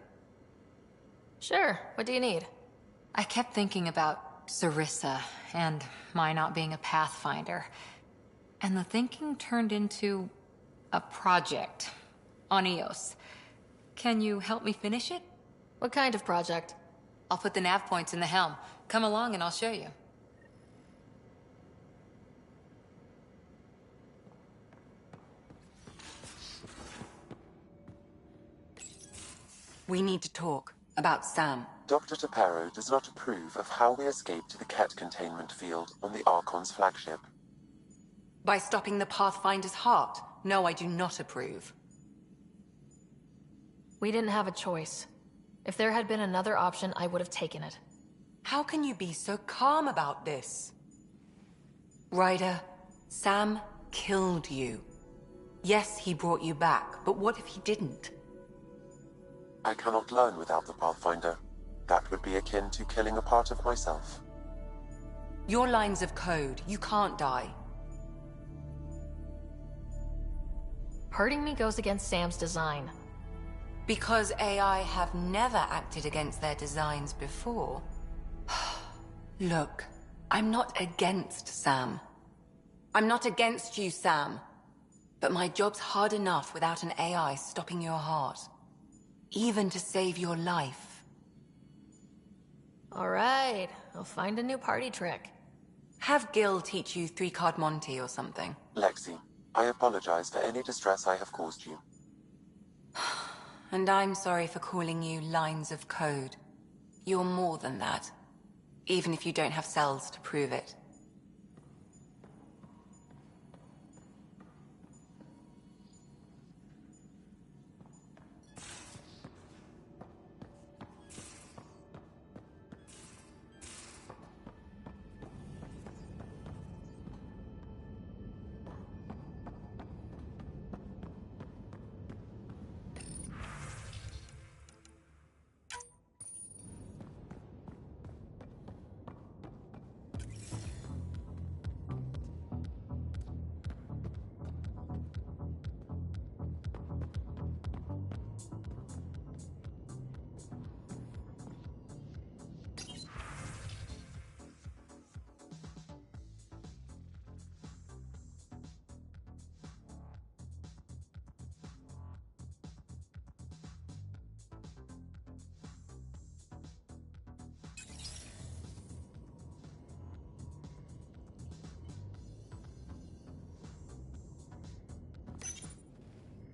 Speaker 3: Sure, what do you need?
Speaker 6: I kept thinking about Sarissa and my not being a Pathfinder. And the thinking turned into a project on Eos. Can you help me finish it?
Speaker 3: What kind of project?
Speaker 6: I'll put the nav points in the helm. Come along and I'll show you.
Speaker 7: We need to talk about Sam.
Speaker 4: Dr. Taparo does not approve of how we escaped to the Ket containment field on the Archon's flagship.
Speaker 7: By stopping the Pathfinder's heart? No, I do not approve.
Speaker 3: We didn't have a choice. If there had been another option, I would have taken it.
Speaker 7: How can you be so calm about this? Ryder, Sam killed you. Yes, he brought you back, but what if he didn't?
Speaker 4: I cannot learn without the Pathfinder. That would be akin to killing a part of myself.
Speaker 7: Your lines of code, you can't die.
Speaker 3: Hurting me goes against Sam's design.
Speaker 7: Because AI have never acted against their designs before. Look, I'm not against Sam. I'm not against you, Sam. But my job's hard enough without an AI stopping your heart. Even to save your life.
Speaker 3: All right, I'll find a new party trick.
Speaker 7: Have Gil teach you 3-card Monty or something.
Speaker 4: Lexi, I apologize for any distress I have caused you.
Speaker 7: And I'm sorry for calling you lines of code. You're more than that. Even if you don't have cells to prove it.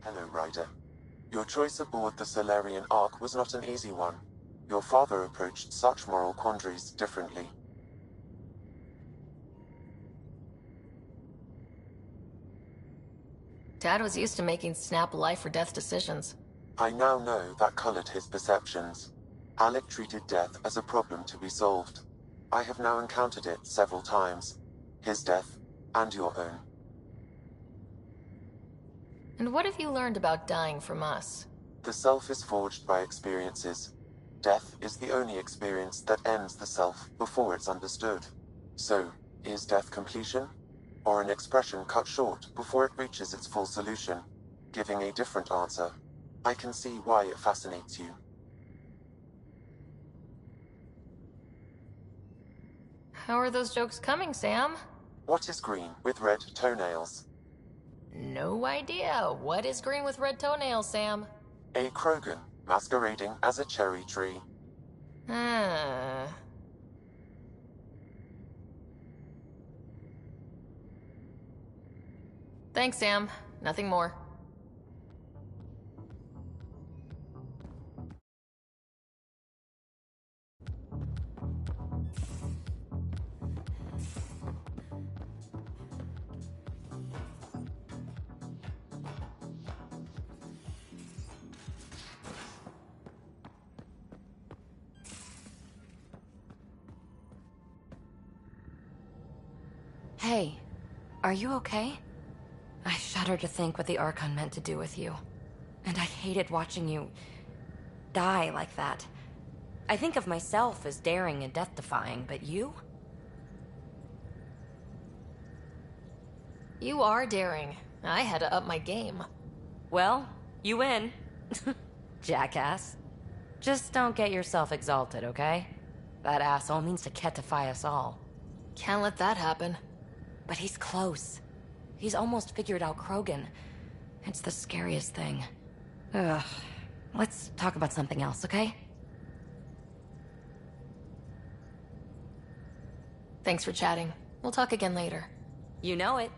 Speaker 4: Hello, Ryder. Your choice aboard the Solarian Ark was not an easy one. Your father approached such moral quandaries differently.
Speaker 3: Dad was used to making snap life or death decisions.
Speaker 4: I now know that colored his perceptions. Alec treated death as a problem to be solved. I have now encountered it several times. His death, and your own.
Speaker 3: And what have you learned about dying from us?
Speaker 4: The self is forged by experiences. Death is the only experience that ends the self before it's understood. So, is death completion? Or an expression cut short before it reaches its full solution, giving a different answer? I can see why it fascinates you.
Speaker 3: How are those jokes coming, Sam?
Speaker 4: What is green with red toenails?
Speaker 3: No idea. What is green with red toenails, Sam?
Speaker 4: A Krogan, masquerading as a cherry tree.
Speaker 3: Thanks, Sam. Nothing more.
Speaker 11: Hey, are you okay? I shudder to think what the Archon meant to do with you. And I hated watching you die like that. I think of myself as daring and death-defying, but you?
Speaker 3: You are daring. I had to up my game.
Speaker 11: Well, you win. Jackass. Just don't get yourself exalted, okay? That asshole means to ketify us all.
Speaker 3: Can't let that happen.
Speaker 11: But he's close. He's almost figured out Krogan. It's the scariest thing. Ugh. Let's talk about something else, okay?
Speaker 3: Thanks for chatting. We'll talk again later.
Speaker 11: You know it.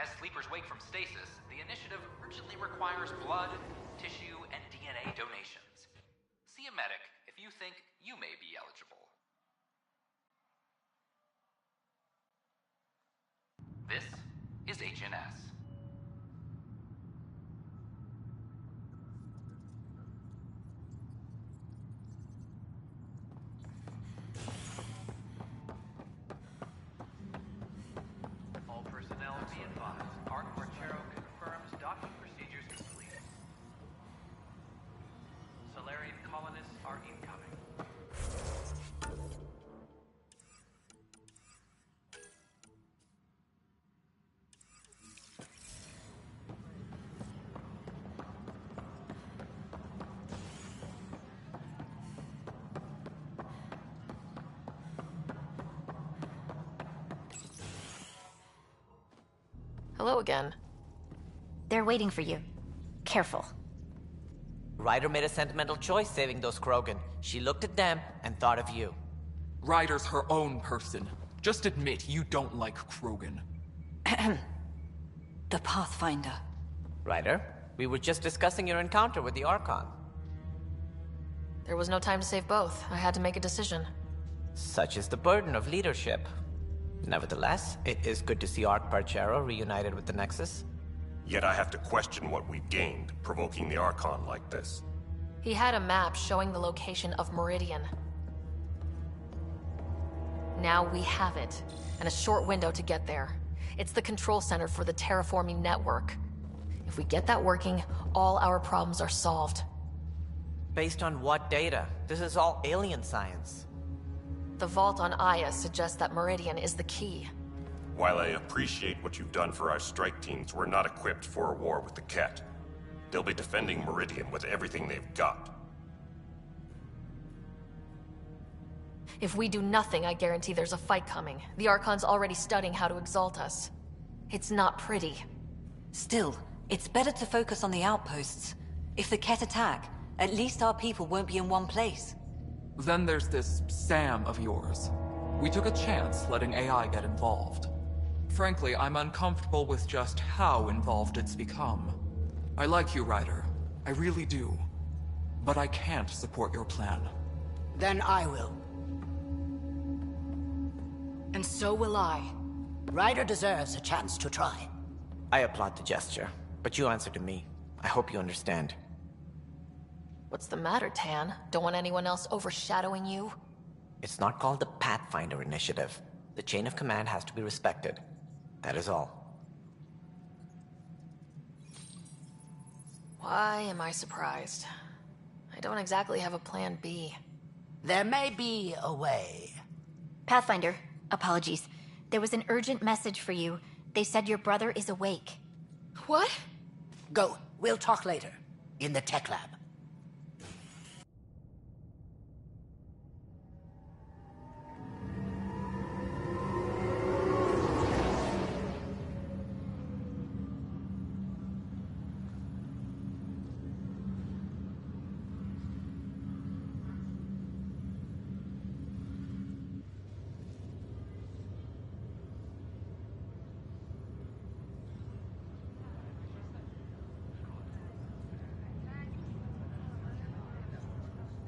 Speaker 1: As sleepers wake from stasis, the initiative urgently requires blood, tissue, and DNA donations. See a medic if you think you may be eligible. This is HNS. All personnel be advised. Arc Marchero confirms docking procedures complete. Solarian colonists are incoming.
Speaker 3: Hello again.
Speaker 10: They're waiting for you. Careful.
Speaker 16: Ryder made a sentimental choice saving those Krogan. She looked at them and thought of you.
Speaker 17: Ryder's her own person. Just admit you don't like Krogan.
Speaker 10: The Pathfinder.
Speaker 16: Ryder, we were just discussing your encounter with the Archon.
Speaker 3: There was no time to save both. I had to make a decision.
Speaker 16: Such is the burden of leadership. Nevertheless, it is good to see Arc Parchero reunited with the Nexus.
Speaker 18: Yet I have to question what we've gained, provoking the Archon like this.
Speaker 3: He had a map showing the location of Meridian. Now we have it, and a short window to get there. It's the control center for the terraforming network. If we get that working, all our problems are solved.
Speaker 16: Based on what data? This is all alien science.
Speaker 3: The vault on Aya suggests that Meridian is the key.
Speaker 18: While I appreciate what you've done for our strike teams, we're not equipped for a war with the Ket. They'll be defending Meridian with everything they've got.
Speaker 3: If we do nothing, I guarantee there's a fight coming. The Archon's already studying how to exalt us. It's not pretty.
Speaker 19: Still, it's better to focus on the outposts. If the Ket attack, at least our people won't be in one place.
Speaker 17: Then there's this Sam of yours. We took a chance letting AI get involved. Frankly, I'm uncomfortable with just how involved it's become. I like you, Ryder. I really do. But I can't support your plan.
Speaker 10: Then I will.
Speaker 19: And so will I.
Speaker 10: Ryder deserves a chance to try.
Speaker 16: I applaud the gesture, but you answer to me. I hope you understand.
Speaker 3: What's the matter, Tan? Don't want anyone else overshadowing you?
Speaker 16: It's not called the Pathfinder Initiative. The chain of command has to be respected. That is all.
Speaker 3: Why am I surprised? I don't exactly have a plan B.
Speaker 10: There may be a way.
Speaker 20: Pathfinder, apologies. There was an urgent message for you. They said your brother is awake.
Speaker 3: What?
Speaker 10: Go. We'll talk later. In the tech lab.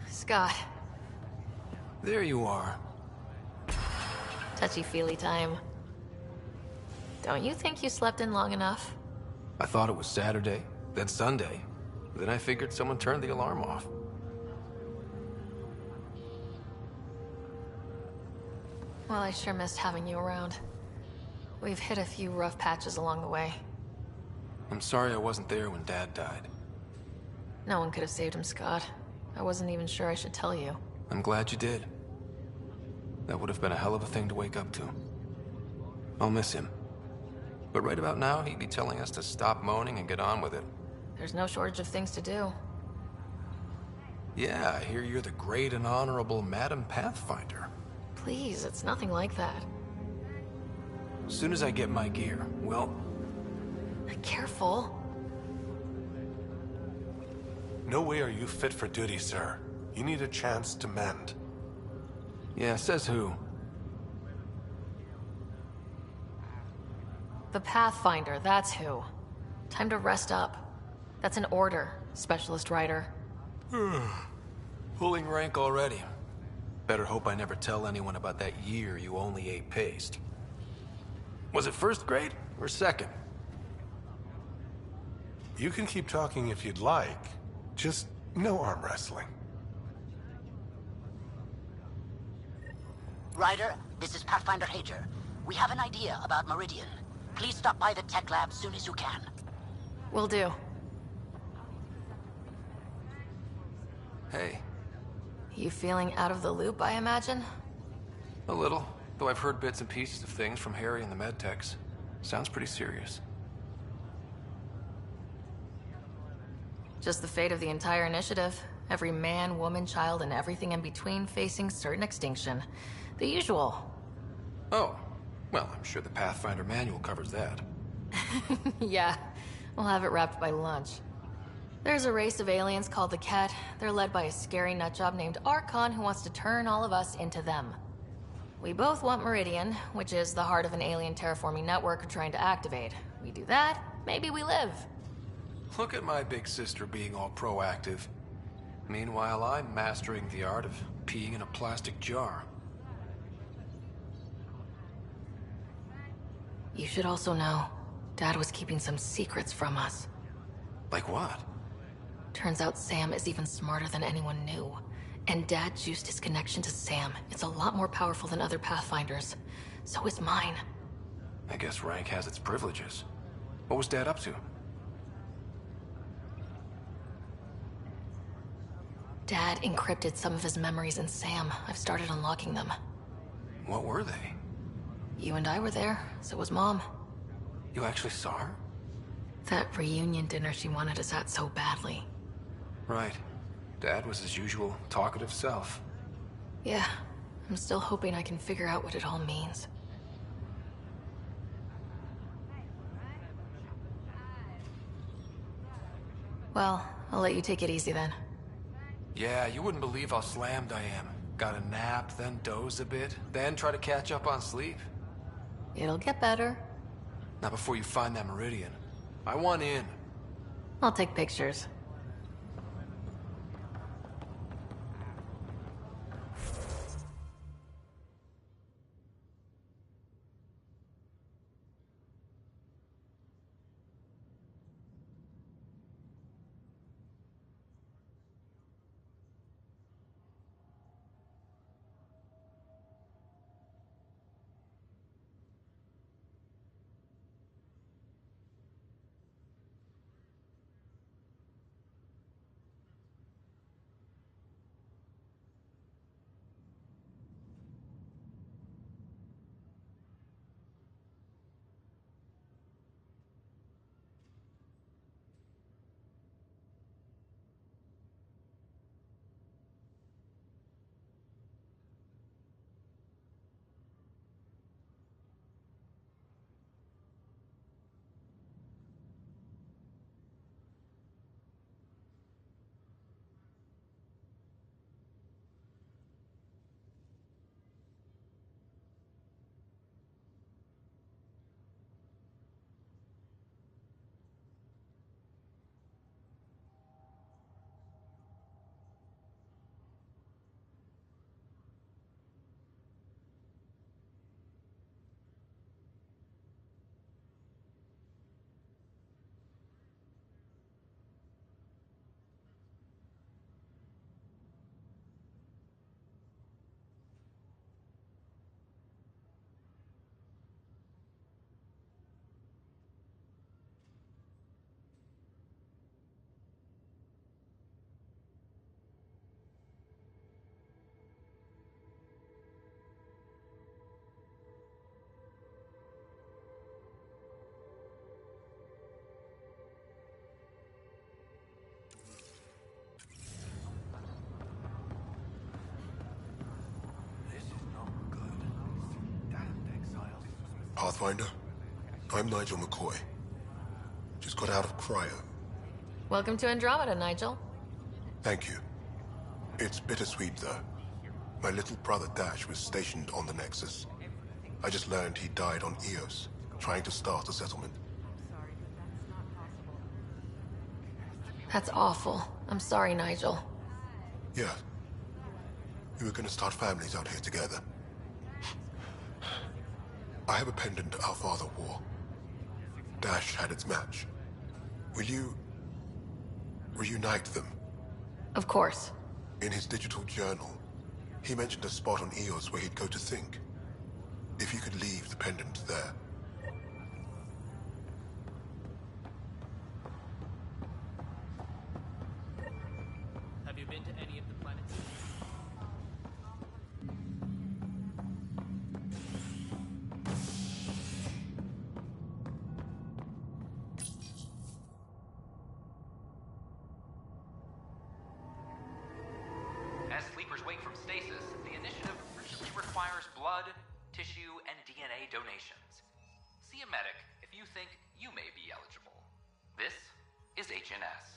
Speaker 3: Scott.
Speaker 21: There you are.
Speaker 3: Touchy-feely time. Don't you think you slept in long enough?
Speaker 21: I thought it was Saturday, then Sunday. Then I figured someone turned the alarm off.
Speaker 3: Well, I sure missed having you around. We've hit a few rough patches along the way.
Speaker 21: I'm sorry I wasn't there when Dad died.
Speaker 3: No one could have saved him, Scott. I wasn't even sure I should tell you.
Speaker 21: I'm glad you did. That would have been a hell of a thing to wake up to. I'll miss him. But right about now, he'd be telling us to stop moaning and get on with it.
Speaker 3: There's no shortage of things to do.
Speaker 21: Yeah, I hear you're the great and honorable Madam Pathfinder.
Speaker 3: Please, it's nothing like that.
Speaker 21: As soon as I get my gear, well...
Speaker 3: Careful.
Speaker 14: No way are you fit for duty, sir. You need a chance to mend.
Speaker 21: Yeah, says who?
Speaker 3: The Pathfinder, that's who. Time to rest up. That's an order, Specialist Ryder.
Speaker 21: Pulling rank already. Better hope I never tell anyone about that year you only ate paste. Was it first grade or second?
Speaker 14: You can keep talking if you'd like. Just no arm wrestling.
Speaker 10: Ryder, this is Pathfinder Hager. We have an idea about Meridian. Please stop by the tech lab soon as you can.
Speaker 3: Will do.
Speaker 21: Hey.
Speaker 3: You feeling out of the loop, I imagine?
Speaker 21: A little, though I've heard bits and pieces of things from Harry and the medtechs. Sounds pretty serious.
Speaker 3: Just the fate of the entire initiative. Every man, woman, child, and everything in between facing certain extinction. The usual.
Speaker 21: Oh. Well, I'm sure the Pathfinder manual covers that.
Speaker 3: Yeah. We'll have it wrapped by lunch. There's a race of aliens called the Ket. They're led by a scary nutjob named Archon who wants to turn all of us into them. We both want Meridian, which is the heart of an alien terraforming network we're trying to activate. We do that, maybe we live.
Speaker 21: Look at my big sister being all proactive. Meanwhile, I'm mastering the art of peeing in a plastic jar.
Speaker 3: You should also know, Dad was keeping some secrets from us.
Speaker 21: Like what?
Speaker 3: Turns out Sam is even smarter than anyone knew. And Dad juiced his connection to Sam. It's a lot more powerful than other Pathfinders. So is mine.
Speaker 21: I guess rank has its privileges. What was Dad up to?
Speaker 3: Dad encrypted some of his memories in Sam. I've started unlocking them.
Speaker 21: What were they?
Speaker 3: You and I were there, so was Mom.
Speaker 21: You actually saw her?
Speaker 3: That reunion dinner she wanted us at so badly.
Speaker 21: Right. Dad was his usual talkative self.
Speaker 3: Yeah, I'm still hoping I can figure out what it all means. Well, I'll let you take it easy then.
Speaker 21: Yeah, you wouldn't believe how slammed I am. Got a nap, then doze a bit, then try to catch up on sleep.
Speaker 3: It'll get better.
Speaker 21: Not before you find that Meridian. I want in.
Speaker 3: I'll take pictures.
Speaker 5: Pathfinder, I'm Nigel McCoy. Just got out of cryo.
Speaker 3: Welcome to Andromeda, Nigel.
Speaker 5: Thank you. It's bittersweet, though. My little brother Dash was stationed on the Nexus. I just learned he died on Eos, trying to start a settlement.
Speaker 3: That's awful. I'm sorry, Nigel.
Speaker 5: Yeah. We were gonna start families out here together. I have a pendant our father wore. Dash had its match. Will you reunite them?
Speaker 3: Of course.
Speaker 5: In his digital journal, he mentioned a spot on Eos where he'd go to think. If you could leave the pendant there.
Speaker 22: Have you been to any of the planets?
Speaker 1: As sleepers wake from stasis, the initiative urgently requires blood, tissue, and DNA donations. See a medic if you think you may be eligible. This is HNS.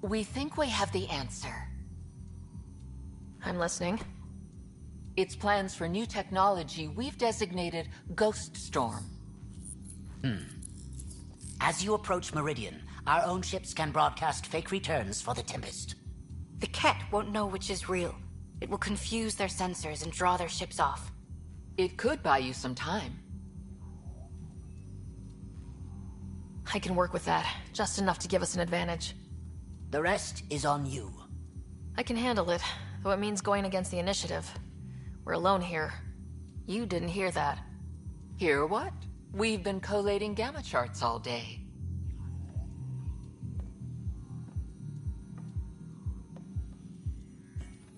Speaker 9: We think we have the answer.
Speaker 3: I'm listening.
Speaker 9: It's plans for new technology we've designated Ghost Storm.
Speaker 10: As you approach Meridian, our own ships can broadcast fake returns for the Tempest.
Speaker 11: The Ket won't know which is real. It will confuse their sensors and draw their ships off.
Speaker 9: It could buy you some time.
Speaker 3: I can work with that, just enough to give us an advantage.
Speaker 10: The rest is on you.
Speaker 3: I can handle it, though it means going against the initiative. We're alone here. You didn't hear that.
Speaker 9: Hear what? We've been collating gamma charts all day.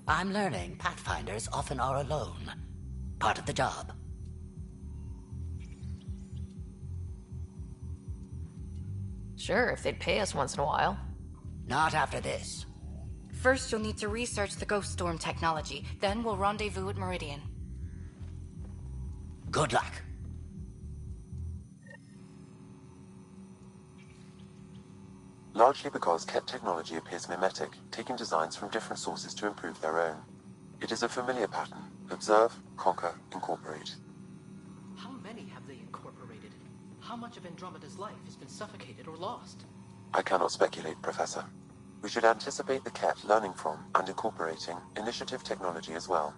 Speaker 10: I'm learning Pathfinders often are alone. Part of the job.
Speaker 3: Sure, if they'd pay us once in a while.
Speaker 10: Not after this.
Speaker 11: First, you'll need to research the Ghost Storm technology. Then we'll rendezvous at Meridian.
Speaker 10: Good luck.
Speaker 4: Largely because Ket technology appears mimetic, taking designs from different sources to improve their own. It is a familiar pattern. Observe, conquer, incorporate.
Speaker 22: How many have they incorporated? How much of Andromeda's life has been suffocated or lost?
Speaker 4: I cannot speculate, Professor. We should anticipate the Ket learning from and incorporating initiative technology as well.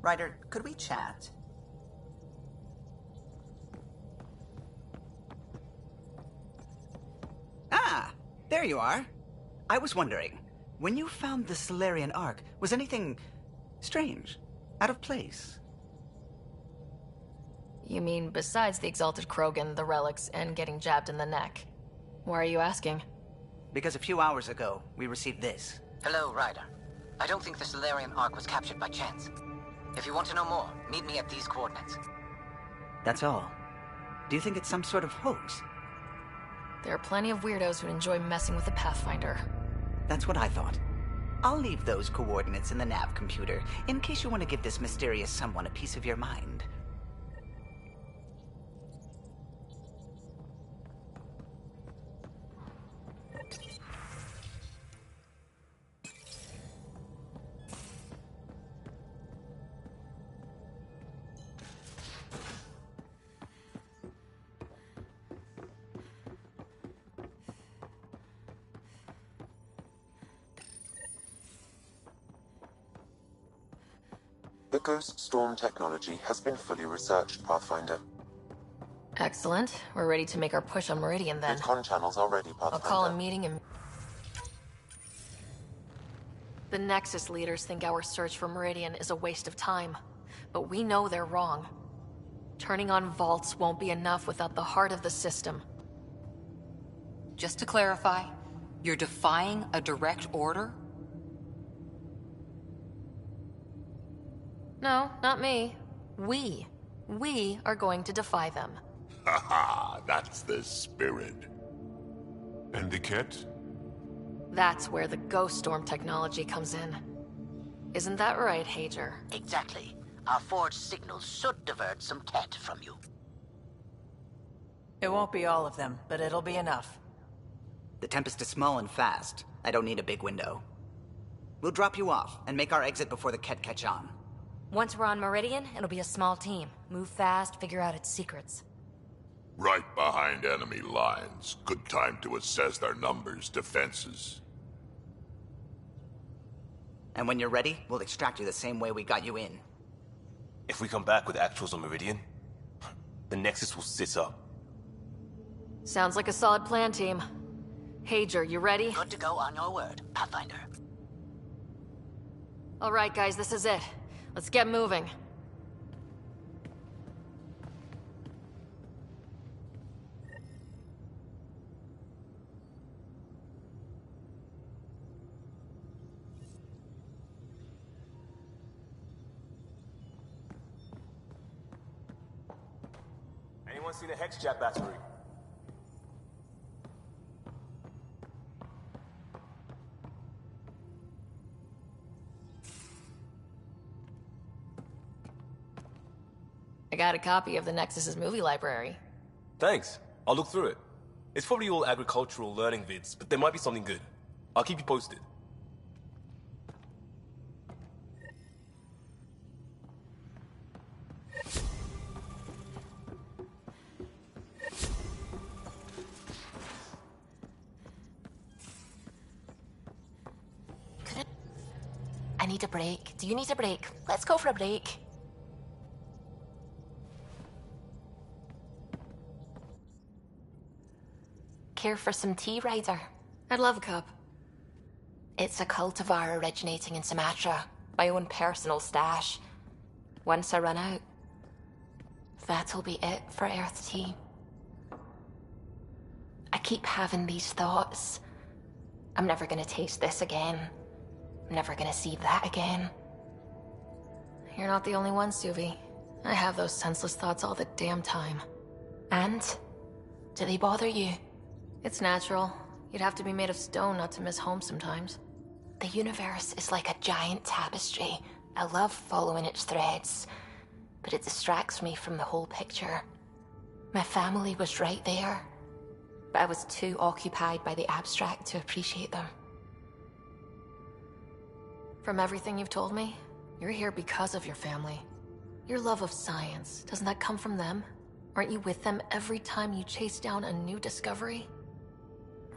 Speaker 8: Ryder, could we chat? Ah, there you are. I was wondering, when you found the Solarian Ark, was anything strange? Out of place?
Speaker 3: You mean besides the Exalted Krogan, the relics, and getting jabbed in the neck? Why are you asking?
Speaker 8: Because a few hours ago, we received this.
Speaker 10: Hello, Ryder. I don't think the Solarian Ark was captured by chance. If you want to know more, meet me at these coordinates.
Speaker 8: That's all. Do you think it's some sort of hoax?
Speaker 3: There are plenty of weirdos who enjoy messing with the Pathfinder.
Speaker 8: That's what I thought. I'll leave those coordinates in the nav computer, in case you want to give this mysterious someone a piece of your mind.
Speaker 4: The Ghost Storm technology has been fully researched, Pathfinder.
Speaker 3: Excellent. We're ready to make our push on Meridian then.
Speaker 4: The con channels are ready, Pathfinder.
Speaker 3: I'll call a meeting and... The Nexus leaders think our search for Meridian is a waste of time. But we know they're wrong. Turning on vaults won't be enough without the heart of the system.
Speaker 6: Just to clarify, you're defying a direct order?
Speaker 3: No, not me. We. We are going to defy them.
Speaker 13: Haha, that's the spirit.
Speaker 5: And the Ket?
Speaker 3: That's where the Ghost Storm technology comes in. Isn't that right, Hager?
Speaker 10: Exactly. Our forged signals should divert some Ket from you.
Speaker 12: It won't be all of them, but it'll be enough.
Speaker 8: The Tempest is small and fast. I don't need a big window. We'll drop you off and make our exit before the Ket catch on.
Speaker 11: Once we're on Meridian, it'll be a small team. Move fast, figure out its secrets.
Speaker 13: Right behind enemy lines. Good time to assess their numbers, defenses.
Speaker 8: And when you're ready, we'll extract you the same way we got you in.
Speaker 15: If we come back with actuals on Meridian, the Nexus will sit up.
Speaker 3: Sounds like a solid plan, team. Hager, you ready?
Speaker 10: Good to go on your word, Pathfinder.
Speaker 3: All right, guys, this is it. Let's get moving.
Speaker 15: Anyone seen a Hexjack battery?
Speaker 3: I got a copy of the Nexus's movie library.
Speaker 15: Thanks. I'll look through it. It's probably all agricultural learning vids, but there might be something good. I'll keep you posted.
Speaker 2: I need a break. Do you need a break? Let's go for a break. Care for some tea, Ryder?
Speaker 3: I'd love a cup.
Speaker 2: It's a cultivar originating in Sumatra. My own personal stash. Once I run out, that'll be it for Earth tea. I keep having these thoughts. I'm never gonna taste this again. I'm never gonna see that again.
Speaker 3: You're not the only one, Suvi. I have those senseless thoughts all the damn time.
Speaker 2: And? Do they bother you?
Speaker 3: It's natural. You'd have to be made of stone not to miss home sometimes.
Speaker 2: The universe is like a giant tapestry. I love following its threads, but it distracts me from the whole picture. My family was right there, but I was too occupied by the abstract to appreciate them.
Speaker 3: From everything you've told me, you're here because of your family. Your love of science, doesn't that come from them? Aren't you with them every time you chase down a new discovery?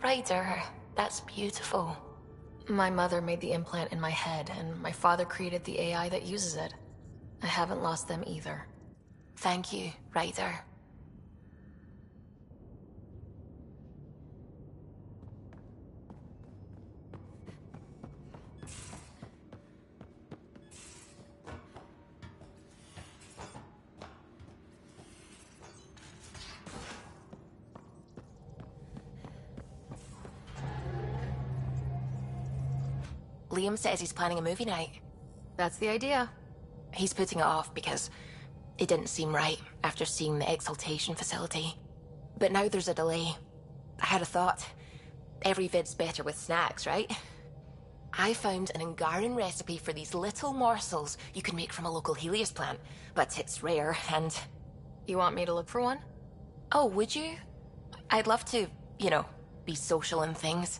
Speaker 2: Ryder, that's beautiful.
Speaker 3: My mother made the implant in my head, and my father created the AI that uses it. I haven't lost them either.
Speaker 2: Thank you, Ryder. Liam says he's planning a movie night.
Speaker 3: That's the idea.
Speaker 2: He's putting it off because it didn't seem right after seeing the exaltation facility. But now there's a delay. I had a thought. Every vid's better with snacks, right? I found an Angaran recipe for these little morsels you can make from a local Helios plant, but it's rare and...
Speaker 3: You want me to look for one?
Speaker 2: Oh, would you? I'd love to, you know, be social and things.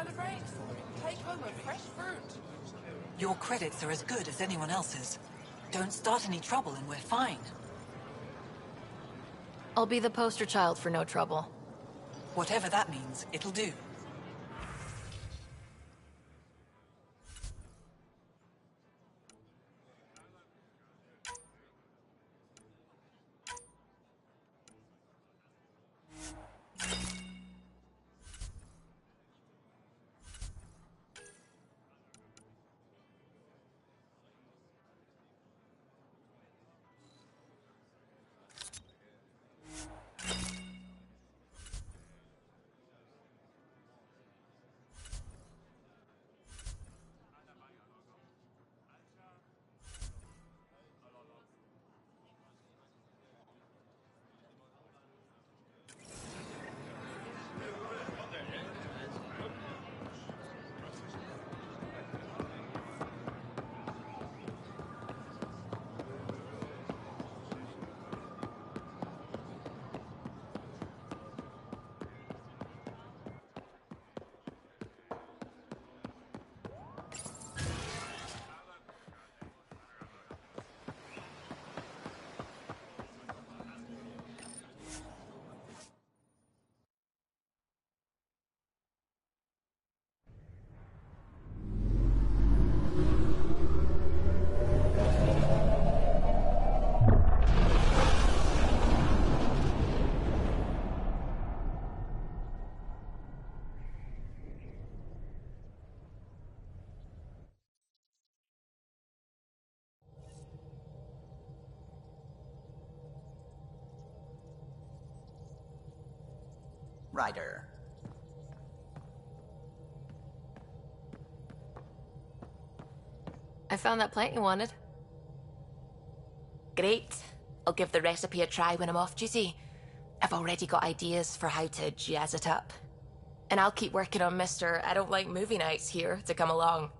Speaker 7: celebrate. Take home a fresh fruit.
Speaker 19: Your credits are as good as anyone else's. Don't start any trouble and we're fine.
Speaker 3: I'll be the poster child for no trouble.
Speaker 19: Whatever that means, it'll do.
Speaker 8: Ryder.
Speaker 3: I found that plant you wanted.
Speaker 2: Great. I'll give the recipe a try when I'm off duty. I've already got ideas for how to jazz it up. And I'll keep working on Mr. I don't like movie nights here to come along.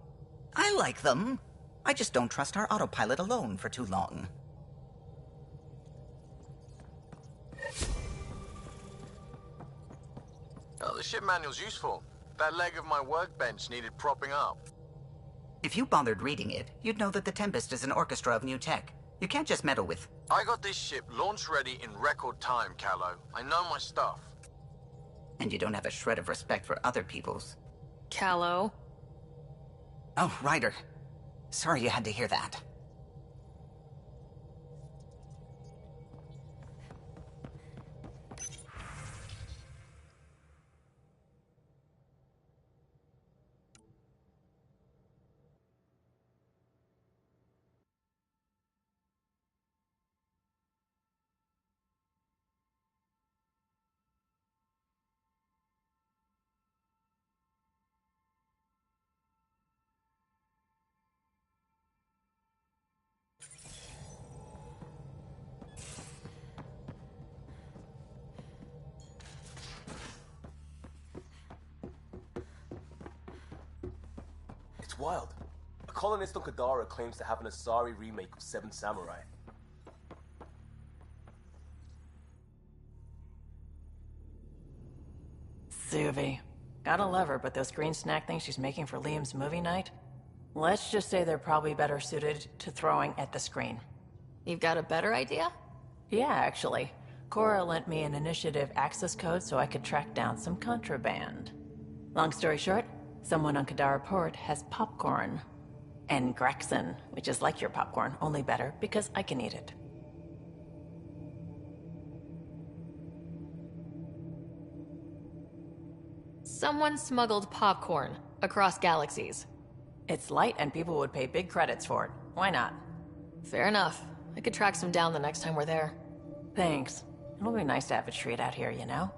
Speaker 8: I like them. I just don't trust our autopilot alone for too long.
Speaker 18: Oh, the ship manual's useful. That leg of my workbench needed propping up.
Speaker 8: If you bothered reading it, you'd know that the Tempest is an orchestra of new tech. You can't just meddle with...
Speaker 18: I got this ship launch ready in record time, Callow. I know my stuff.
Speaker 8: And you don't have a shred of respect for other people's.
Speaker 3: Callow.
Speaker 8: Oh, Ryder. Sorry you had to hear that.
Speaker 15: It's wild. A colonist on Kadara claims to have an Asari remake of Seven Samurai.
Speaker 12: Suvi. Gotta love her, but those green snack things she's making for Liam's movie night? Let's just say they're probably better suited to throwing at the screen.
Speaker 3: You've got a better idea?
Speaker 12: Yeah, actually. Cora lent me an initiative access code so I could track down some contraband. Long story short, someone on Kadara Port has popcorn. And Graxon, which is like your popcorn, only better because I can eat it.
Speaker 3: Someone smuggled popcorn across galaxies.
Speaker 12: It's light and people would pay big credits for it. Why not?
Speaker 3: Fair enough. I could track some down the next time we're there.
Speaker 12: Thanks. It'll be nice to have a treat out here, you know?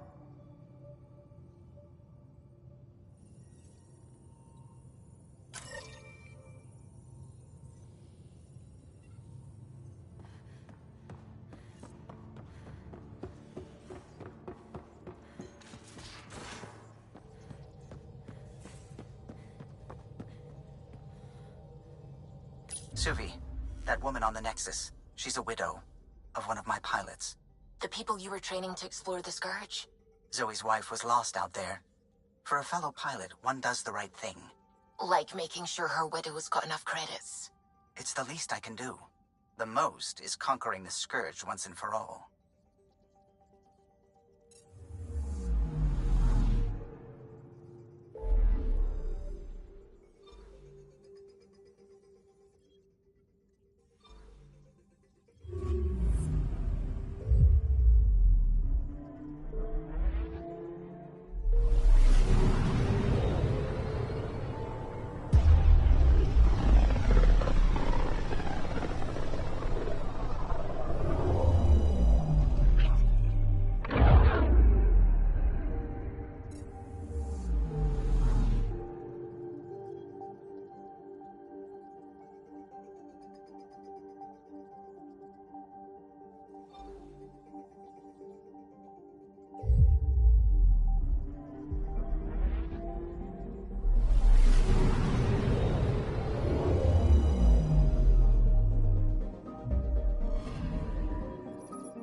Speaker 8: Suvi, that woman on the Nexus, she's a widow of one of my pilots.
Speaker 2: The people you were training to explore the Scourge?
Speaker 8: Zoe's wife was lost out there. For a fellow pilot, one does the right thing.
Speaker 2: Like making sure her widow's got enough credits.
Speaker 8: It's the least I can do. The most is conquering the Scourge once and for all.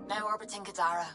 Speaker 2: Now orbiting Kadara.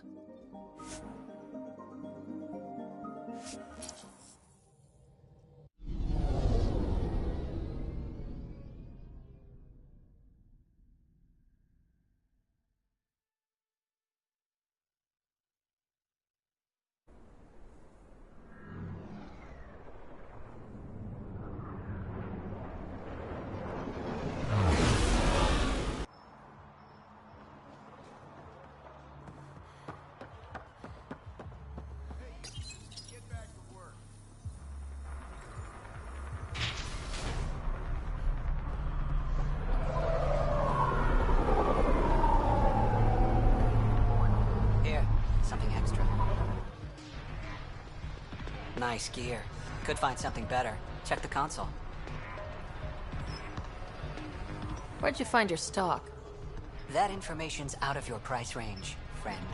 Speaker 16: Nice gear. Could find something better. Check the console.
Speaker 3: Where'd you find your stock?
Speaker 16: That information's out of your price range, friend.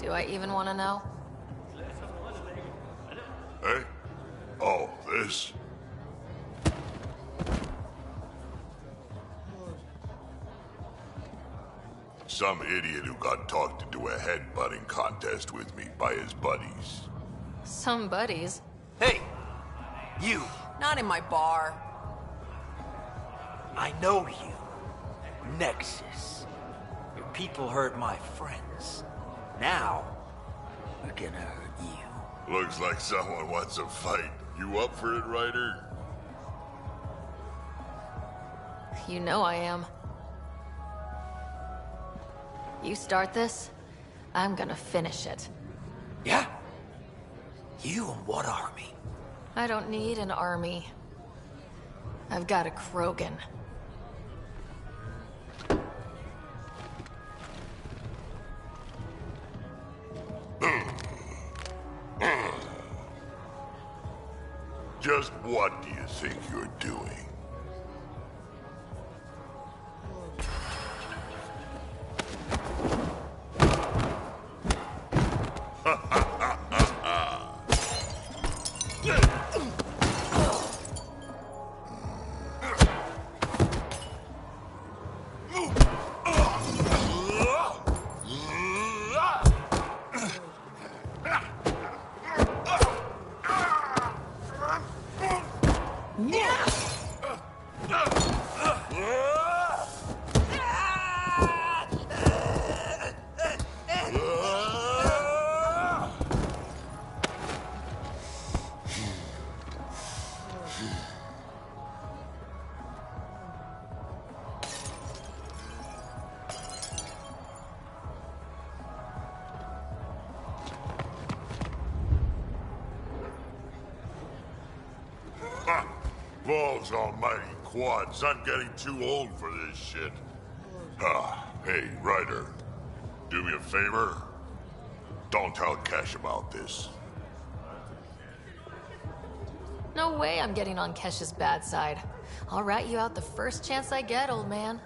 Speaker 3: Do I even want to know?
Speaker 13: Hey? Oh, this? Some idiot who got talked into a headbutting contest with me by his buddies.
Speaker 3: Some buddies.
Speaker 17: Hey! You! Not in my bar. I know you. Nexus. Your people hurt my friends. Now, we're gonna hurt you.
Speaker 13: Looks like someone wants a fight. You up for it, Ryder?
Speaker 3: You know I am. You start this, I'm gonna finish it.
Speaker 17: Yeah? You and what army?
Speaker 3: I don't need an army. I've got a Krogan.
Speaker 13: Just what do you think you're doing? Balls almighty, quads. I'm getting too old for this shit. Hey, Ryder. Do me a favor. Don't tell Kesh about this.
Speaker 3: No way I'm getting on Kesh's bad side. I'll rat you out the first chance I get, old man.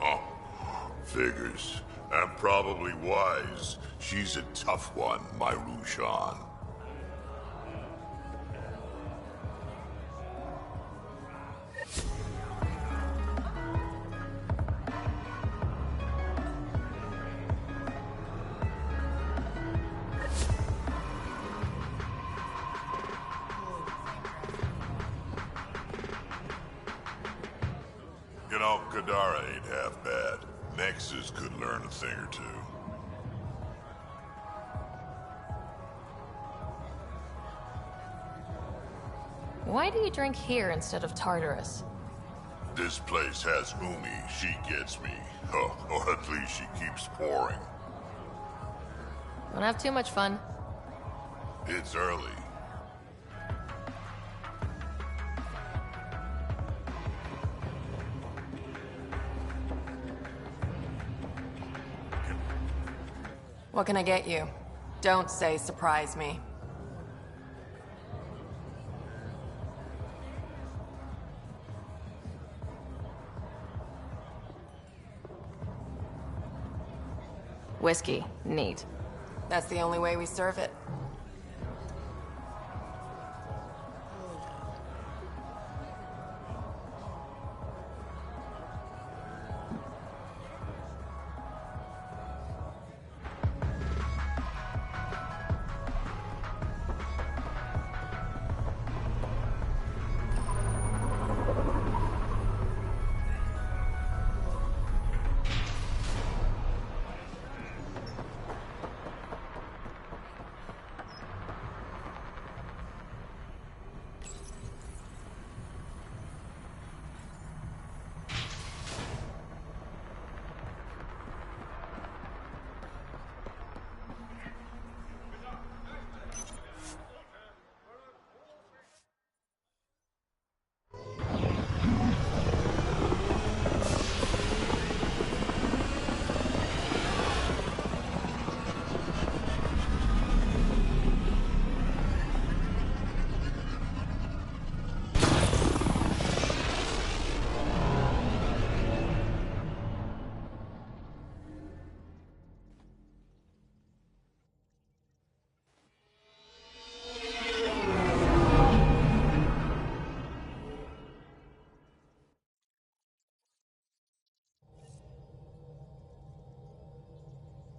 Speaker 13: Oh, figures. And probably wise. She's a tough one, my Rushan. You know, Kadara ain't half bad. Nexus could learn a thing or two.
Speaker 3: Why do you drink here instead of Tartarus?
Speaker 13: This place has Umi. She gets me. Or at least she keeps pouring.
Speaker 3: Don't have too much fun.
Speaker 13: It's early.
Speaker 14: What can I get you? Don't say surprise me. Whiskey. Neat. That's the only way we serve it.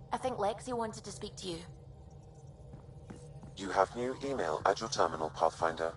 Speaker 2: I think Lexi wanted to speak to you.
Speaker 4: You have new email at your terminal, Pathfinder.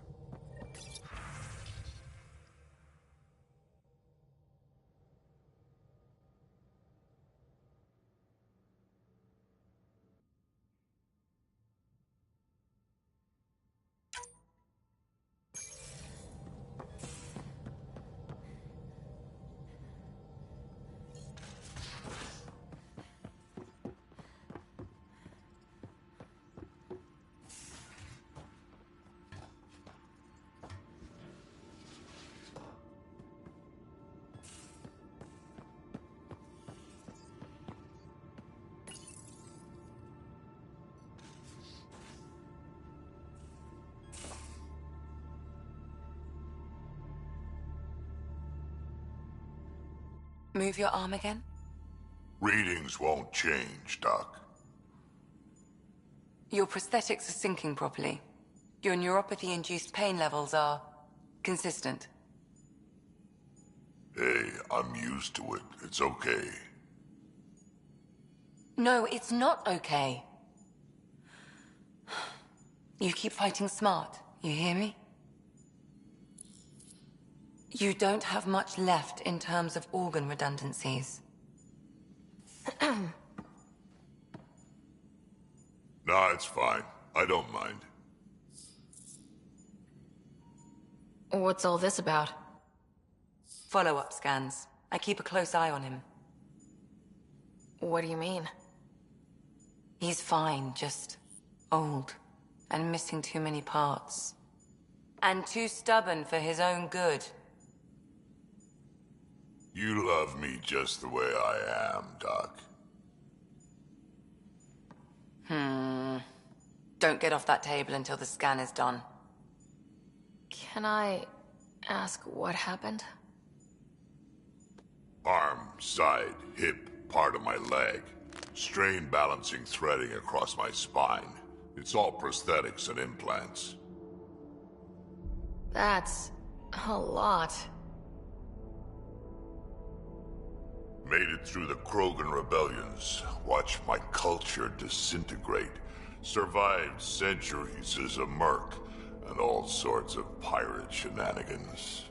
Speaker 11: Move your arm again?
Speaker 13: Readings won't change, Doc.
Speaker 11: Your prosthetics are syncing properly. Your neuropathy-induced pain levels are consistent.
Speaker 13: Hey, I'm used to it. It's okay.
Speaker 11: No, it's not okay. You keep fighting smart, you hear me? You don't have much left in terms of organ redundancies.
Speaker 13: Nah, it's fine. I don't mind.
Speaker 3: What's all this about?
Speaker 11: Follow-up scans. I keep a close eye on him.
Speaker 3: What do you mean?
Speaker 11: He's fine, just old and missing too many parts.
Speaker 19: And too stubborn for his own good.
Speaker 13: You love me just the way I am, Doc.
Speaker 19: Don't get off that table until the scan is done.
Speaker 3: Can I ask what happened?
Speaker 13: Arm, side, hip, part of my leg. Strain balancing threading across my spine. It's all prosthetics and implants.
Speaker 3: That's a lot.
Speaker 13: Made it through the Krogan rebellions. Watched my culture disintegrate. Survived centuries as a merc. And all sorts of pirate shenanigans.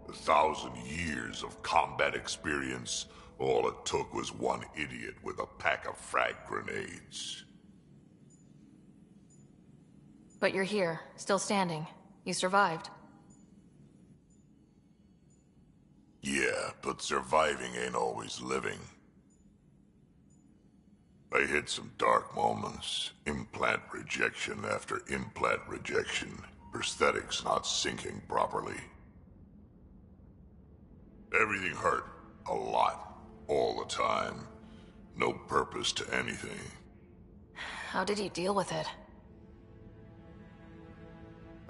Speaker 13: 1,000 years of combat experience. All it took was one idiot with a pack of frag grenades.
Speaker 3: But you're here, still standing. You survived.
Speaker 13: Yeah, but surviving ain't always living. I hit some dark moments. Implant rejection after implant rejection. Prosthetics not syncing properly. Everything hurt. A lot. All the time. No purpose to anything.
Speaker 3: How did you deal with it?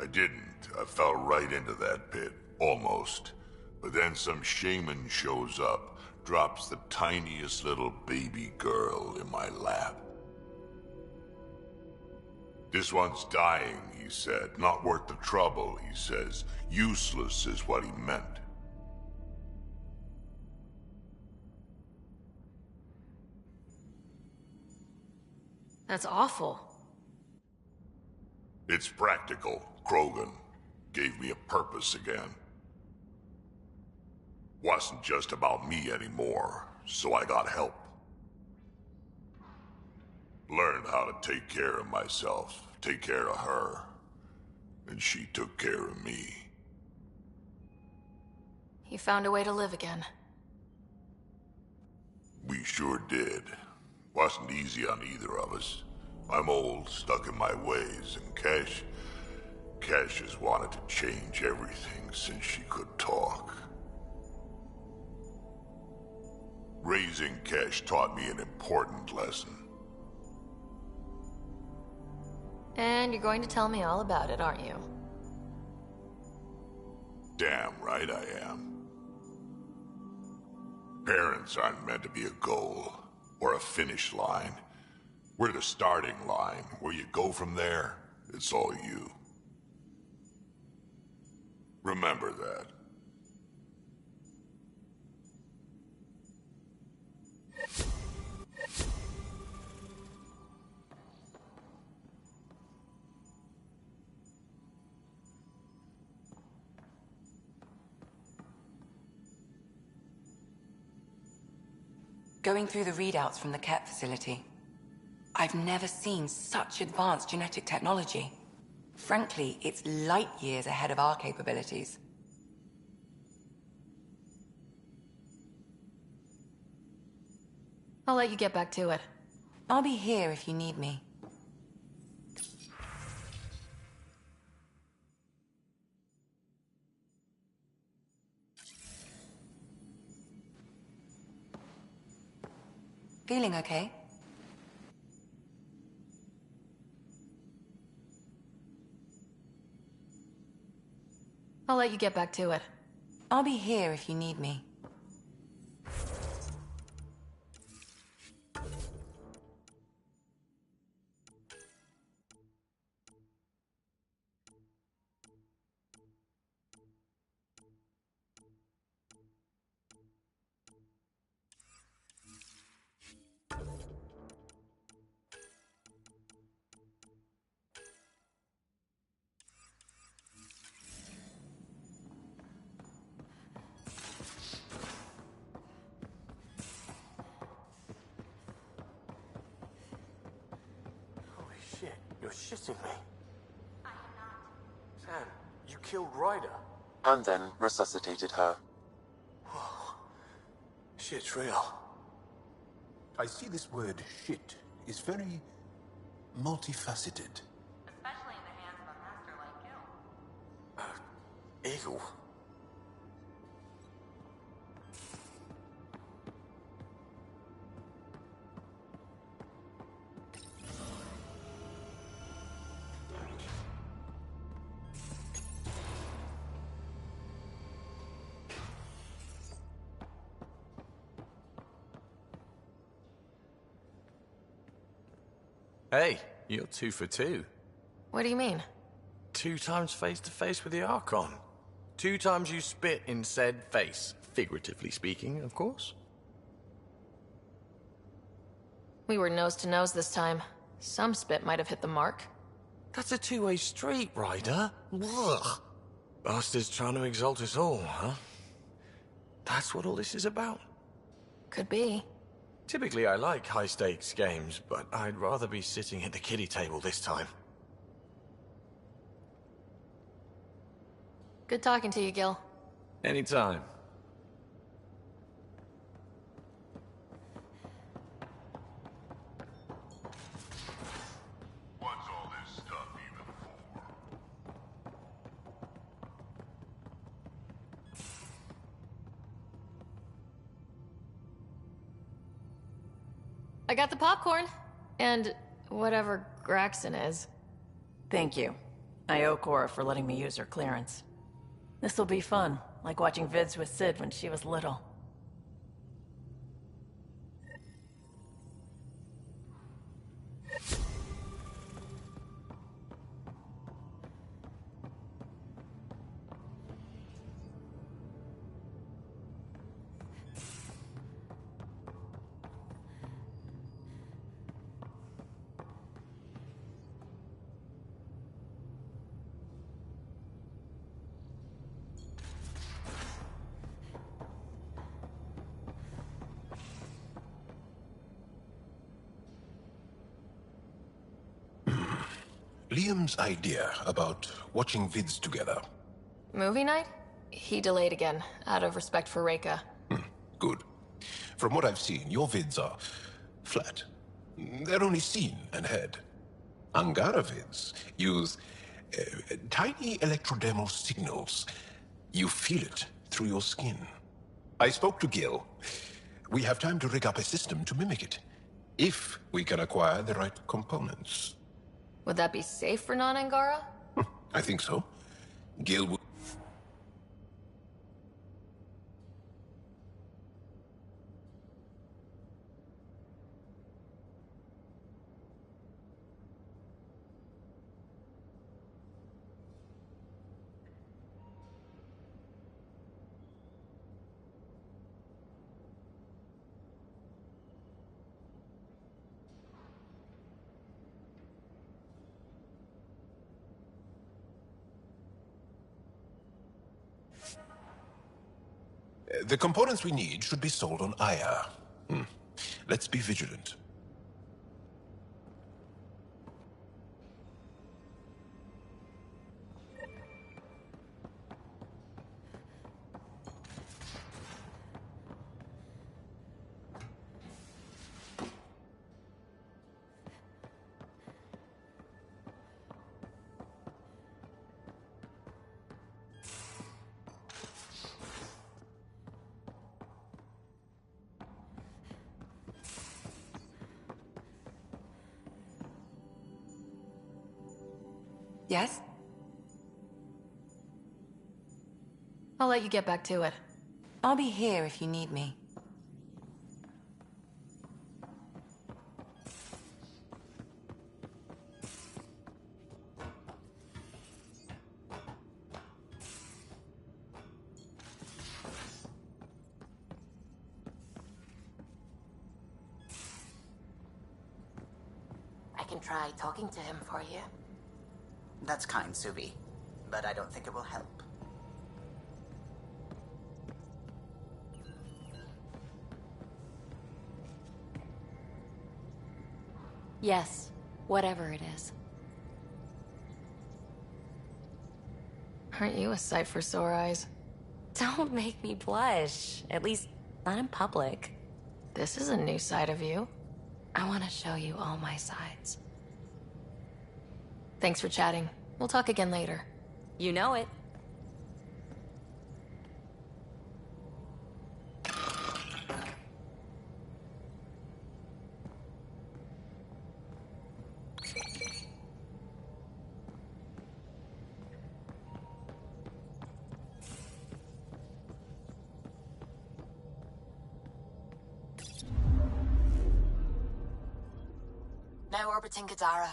Speaker 13: I didn't. I fell right into that pit. Almost. But then some shaman shows up, drops the tiniest little baby girl in my lap. This one's dying, he said. Not worth the trouble, he says. Useless is what he meant.
Speaker 3: That's awful.
Speaker 13: It's practical. Krogan gave me a purpose again. Wasn't just about me anymore, so I got help. Learned how to take care of myself, take care of her. And she took care of me.
Speaker 3: You found a way to live again.
Speaker 13: We sure did. Wasn't easy on either of us. I'm old, stuck in my ways, and Cash has wanted to change everything since she could talk. Raising Cash taught me an important lesson.
Speaker 3: And you're going to tell me all about it, aren't you?
Speaker 13: Damn right I am. Parents aren't meant to be a goal, or a finish line. We're the starting line. Where you go from there, it's all you. Remember that.
Speaker 19: Going through the readouts from the Ket facility, I've never seen such advanced genetic technology. Frankly, it's light years ahead of our capabilities.
Speaker 3: I'll let you get back to it.
Speaker 19: I'll be here if you need me. Feeling okay?
Speaker 3: I'll let you get back to it.
Speaker 19: I'll be here if you need me.
Speaker 15: Shit, you're shitting me. I am not. Sam, you killed Ryder.
Speaker 4: And then resuscitated her.
Speaker 15: Whoa. Shit's real.
Speaker 5: I see this word shit is very multifaceted.
Speaker 6: Especially in the hands of a master like
Speaker 17: giggle.
Speaker 20: Hey, you're 2 for 2.
Speaker 3: What do you mean?
Speaker 20: 2 times face to face with the Archon. 2 times you spit in said face. Figuratively speaking, of course.
Speaker 3: We were nose to nose this time. Some spit might have hit the mark.
Speaker 20: That's a two-way street, Ryder. Ugh. Bastards trying to exalt us all, huh? That's what all this is about?
Speaker 3: Could be.
Speaker 20: Typically, I like high-stakes games, but I'd rather be sitting at the kiddie table this time.
Speaker 3: Good talking to you, Gil.
Speaker 20: Anytime.
Speaker 13: What's all this stuff even for?
Speaker 3: I got the popcorn. And whatever Graxon is.
Speaker 12: Thank you. I owe Cora for letting me use her clearance. This'll be fun, like watching vids with Sid when she was little.
Speaker 5: Liam's idea about watching vids together.
Speaker 3: Movie night? He delayed again, out of respect for Reika.
Speaker 5: Good. From what I've seen, your vids are flat. They're only seen and heard. Angara vids use tiny electrodermal signals. You feel it through your skin. I spoke to Gil. We have time to rig up a system to mimic it, if we can acquire the right components.
Speaker 3: Would that be safe for non-Angara?
Speaker 5: I think so. Gil will... The components we need should be sold on Aya. Let's be vigilant.
Speaker 19: Yes?
Speaker 3: I'll let you get back to it.
Speaker 19: I'll be here if you need me.
Speaker 2: I can try talking to him for you.
Speaker 8: That's kind, Suvi, but I don't think it will help.
Speaker 11: Yes, whatever it is.
Speaker 3: Aren't you a sight for sore eyes?
Speaker 11: Don't make me blush. At least, not in public.
Speaker 3: This is a new side of you.
Speaker 11: I want to show you all my sides.
Speaker 3: Thanks for chatting. We'll talk again later.
Speaker 11: You know it.
Speaker 2: Now orbiting Kadara.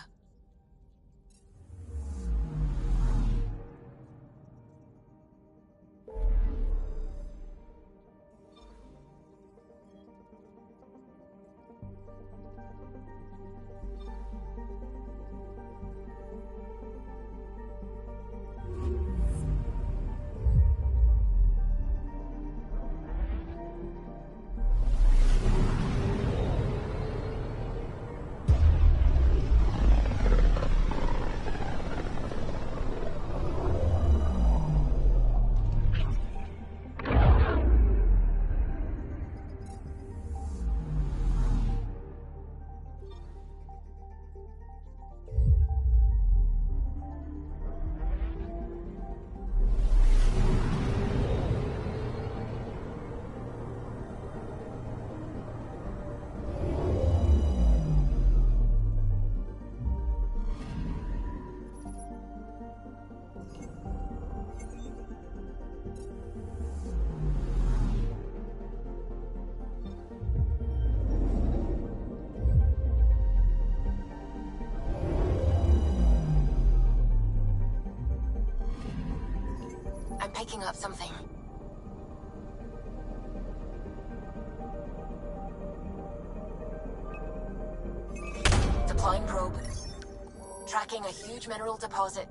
Speaker 2: I'm picking up something. Deploying probe. Tracking a huge mineral deposit.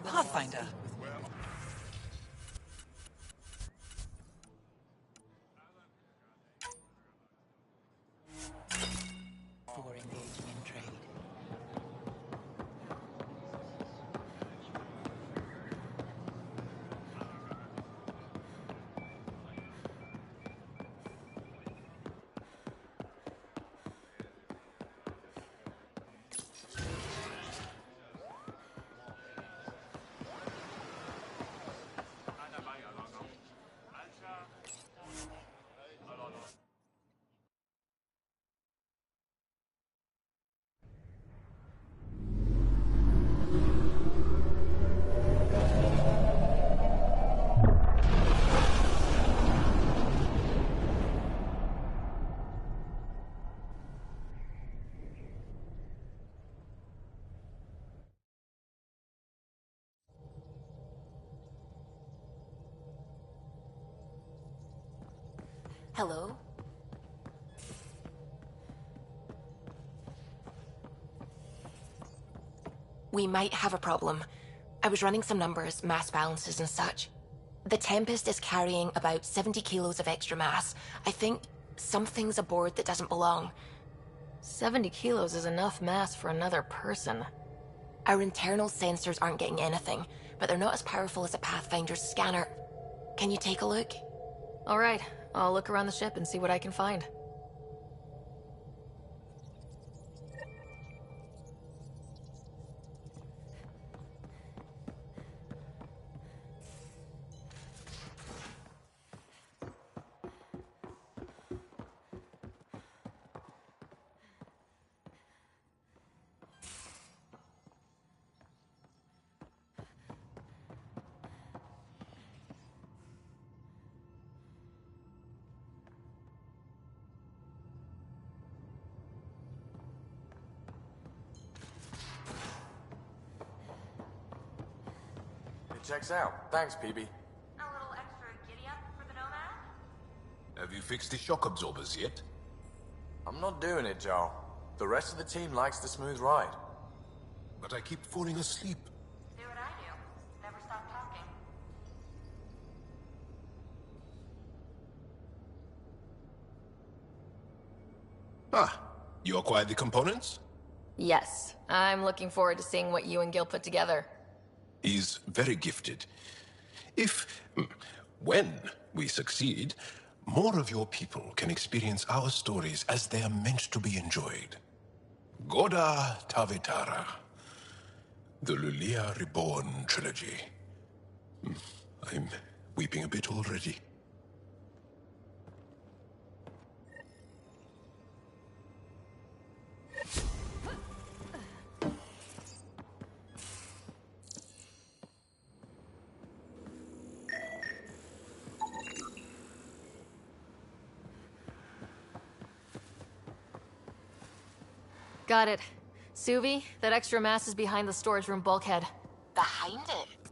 Speaker 8: Pathfinder. For engaging in trade.
Speaker 2: Hello? We might have a problem. I was running some numbers, mass balances and such. The Tempest is carrying about 70 kilos of extra mass. I think something's aboard that doesn't belong.
Speaker 3: 70 kilos is enough mass for another person.
Speaker 2: Our internal sensors aren't getting anything, but they're not as powerful as a Pathfinder's scanner. Can you take a look?
Speaker 3: All right, I'll look around the ship and see what I can find.
Speaker 20: checks out. Thanks, PB.
Speaker 11: A little extra giddy-up for the Nomad?
Speaker 5: Have you fixed the shock absorbers yet?
Speaker 20: I'm not doing it, Joe. The rest of the team likes the smooth ride.
Speaker 5: But I keep falling asleep.
Speaker 11: Do what I do. Never stop talking.
Speaker 5: Ah, you acquired the components?
Speaker 3: Yes. I'm looking forward to seeing what you and Gil put together.
Speaker 5: He's very gifted. When we succeed, more of your people can experience our stories as they are meant to be enjoyed. Goda Tavitara, the Lulia Reborn trilogy. I'm weeping a bit already.
Speaker 3: Got it. Suvi, that extra mass is behind the storage room bulkhead.
Speaker 2: Behind it?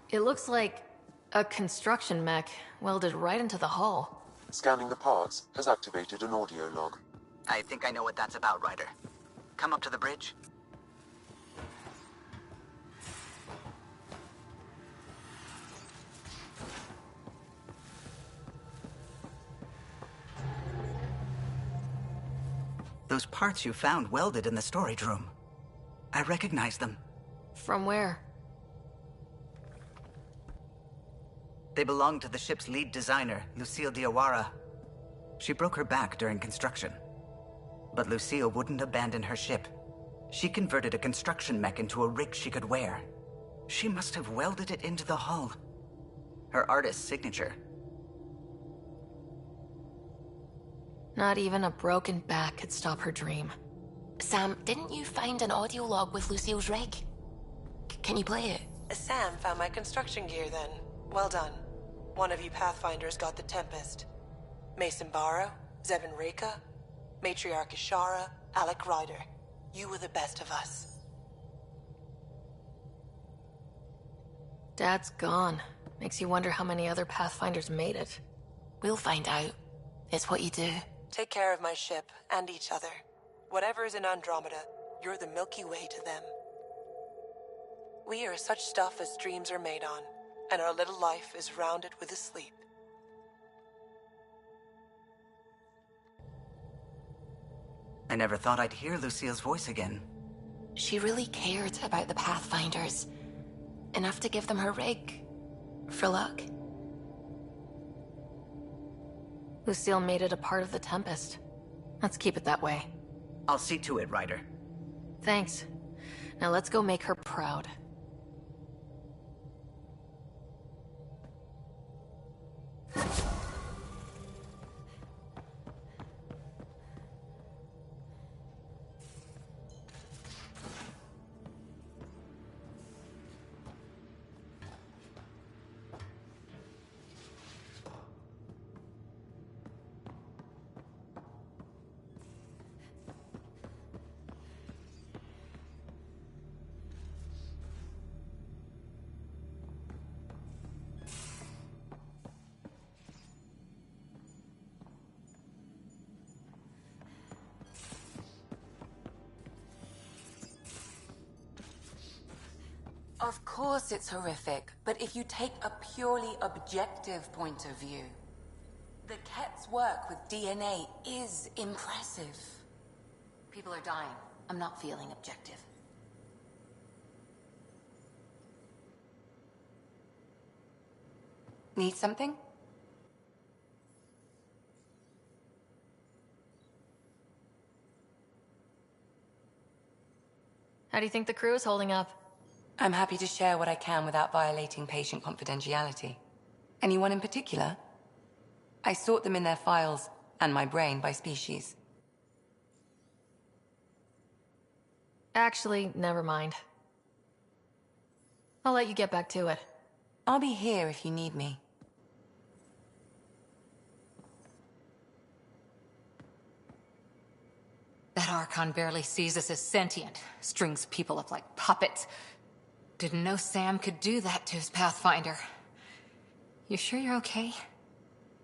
Speaker 3: It looks like a construction mech welded right into the hull.
Speaker 4: Scanning the parts has activated an audio log.
Speaker 8: I think I know what that's about, Ryder. Come up to the bridge. Those parts you found welded in the storage room. I recognize them.
Speaker 3: From where?
Speaker 8: They belong to the ship's lead designer, Lucille Diawara. She broke her back during construction. But Lucille wouldn't abandon her ship. She converted a construction mech into a rig she could wear. She must have welded it into the hull. Her artist's signature.
Speaker 3: Not even a broken back could stop her dream.
Speaker 2: Sam, didn't you find an audio log with Lucille's rig? Can you play it?
Speaker 1: Sam found my construction gear then. Well done. One of you Pathfinders got the Tempest. Mason Barrow, Zevin Reka, Matriarch Ishara, Alec Ryder. You were the best of us.
Speaker 3: Dad's gone. Makes you wonder how many other Pathfinders made it.
Speaker 2: We'll find out. It's what you do.
Speaker 1: Take care of my ship, and each other. Whatever is in Andromeda, you're the Milky Way to them. We are such stuff as dreams are made on, and our little life is rounded with a sleep.
Speaker 8: I never thought I'd hear Lucille's voice again.
Speaker 2: She really cared about the Pathfinders. Enough to give them her rig. For luck.
Speaker 3: Lucille made it a part of the Tempest. Let's keep it that way.
Speaker 8: I'll see to it, Ryder.
Speaker 3: Thanks. Now let's go make her proud.
Speaker 19: Of course it's horrific, but if you take a purely objective point of view, the Ket's work with DNA is impressive.
Speaker 11: People are dying. I'm not feeling objective.
Speaker 19: Need something?
Speaker 3: How do you think the crew is holding up?
Speaker 19: I'm happy to share what I can without violating patient confidentiality. Anyone in particular? I sort them in their files, and my brain by species.
Speaker 3: Actually, never mind. I'll let you get back to it.
Speaker 19: I'll be here if you need me.
Speaker 6: That Archon barely sees us as sentient. Strings people up like puppets. Didn't know Sam could do that to his Pathfinder. You sure you're okay?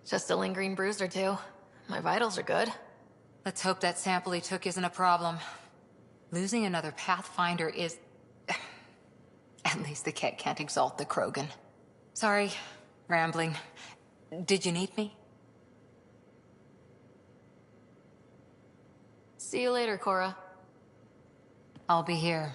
Speaker 3: Just a lingering bruise or two. My vitals are good.
Speaker 6: Let's hope that sample he took isn't a problem. Losing another Pathfinder is... At least the Ket can't exalt the Krogan. Sorry, rambling. Did you need me?
Speaker 3: See you later, Cora.
Speaker 6: I'll be here.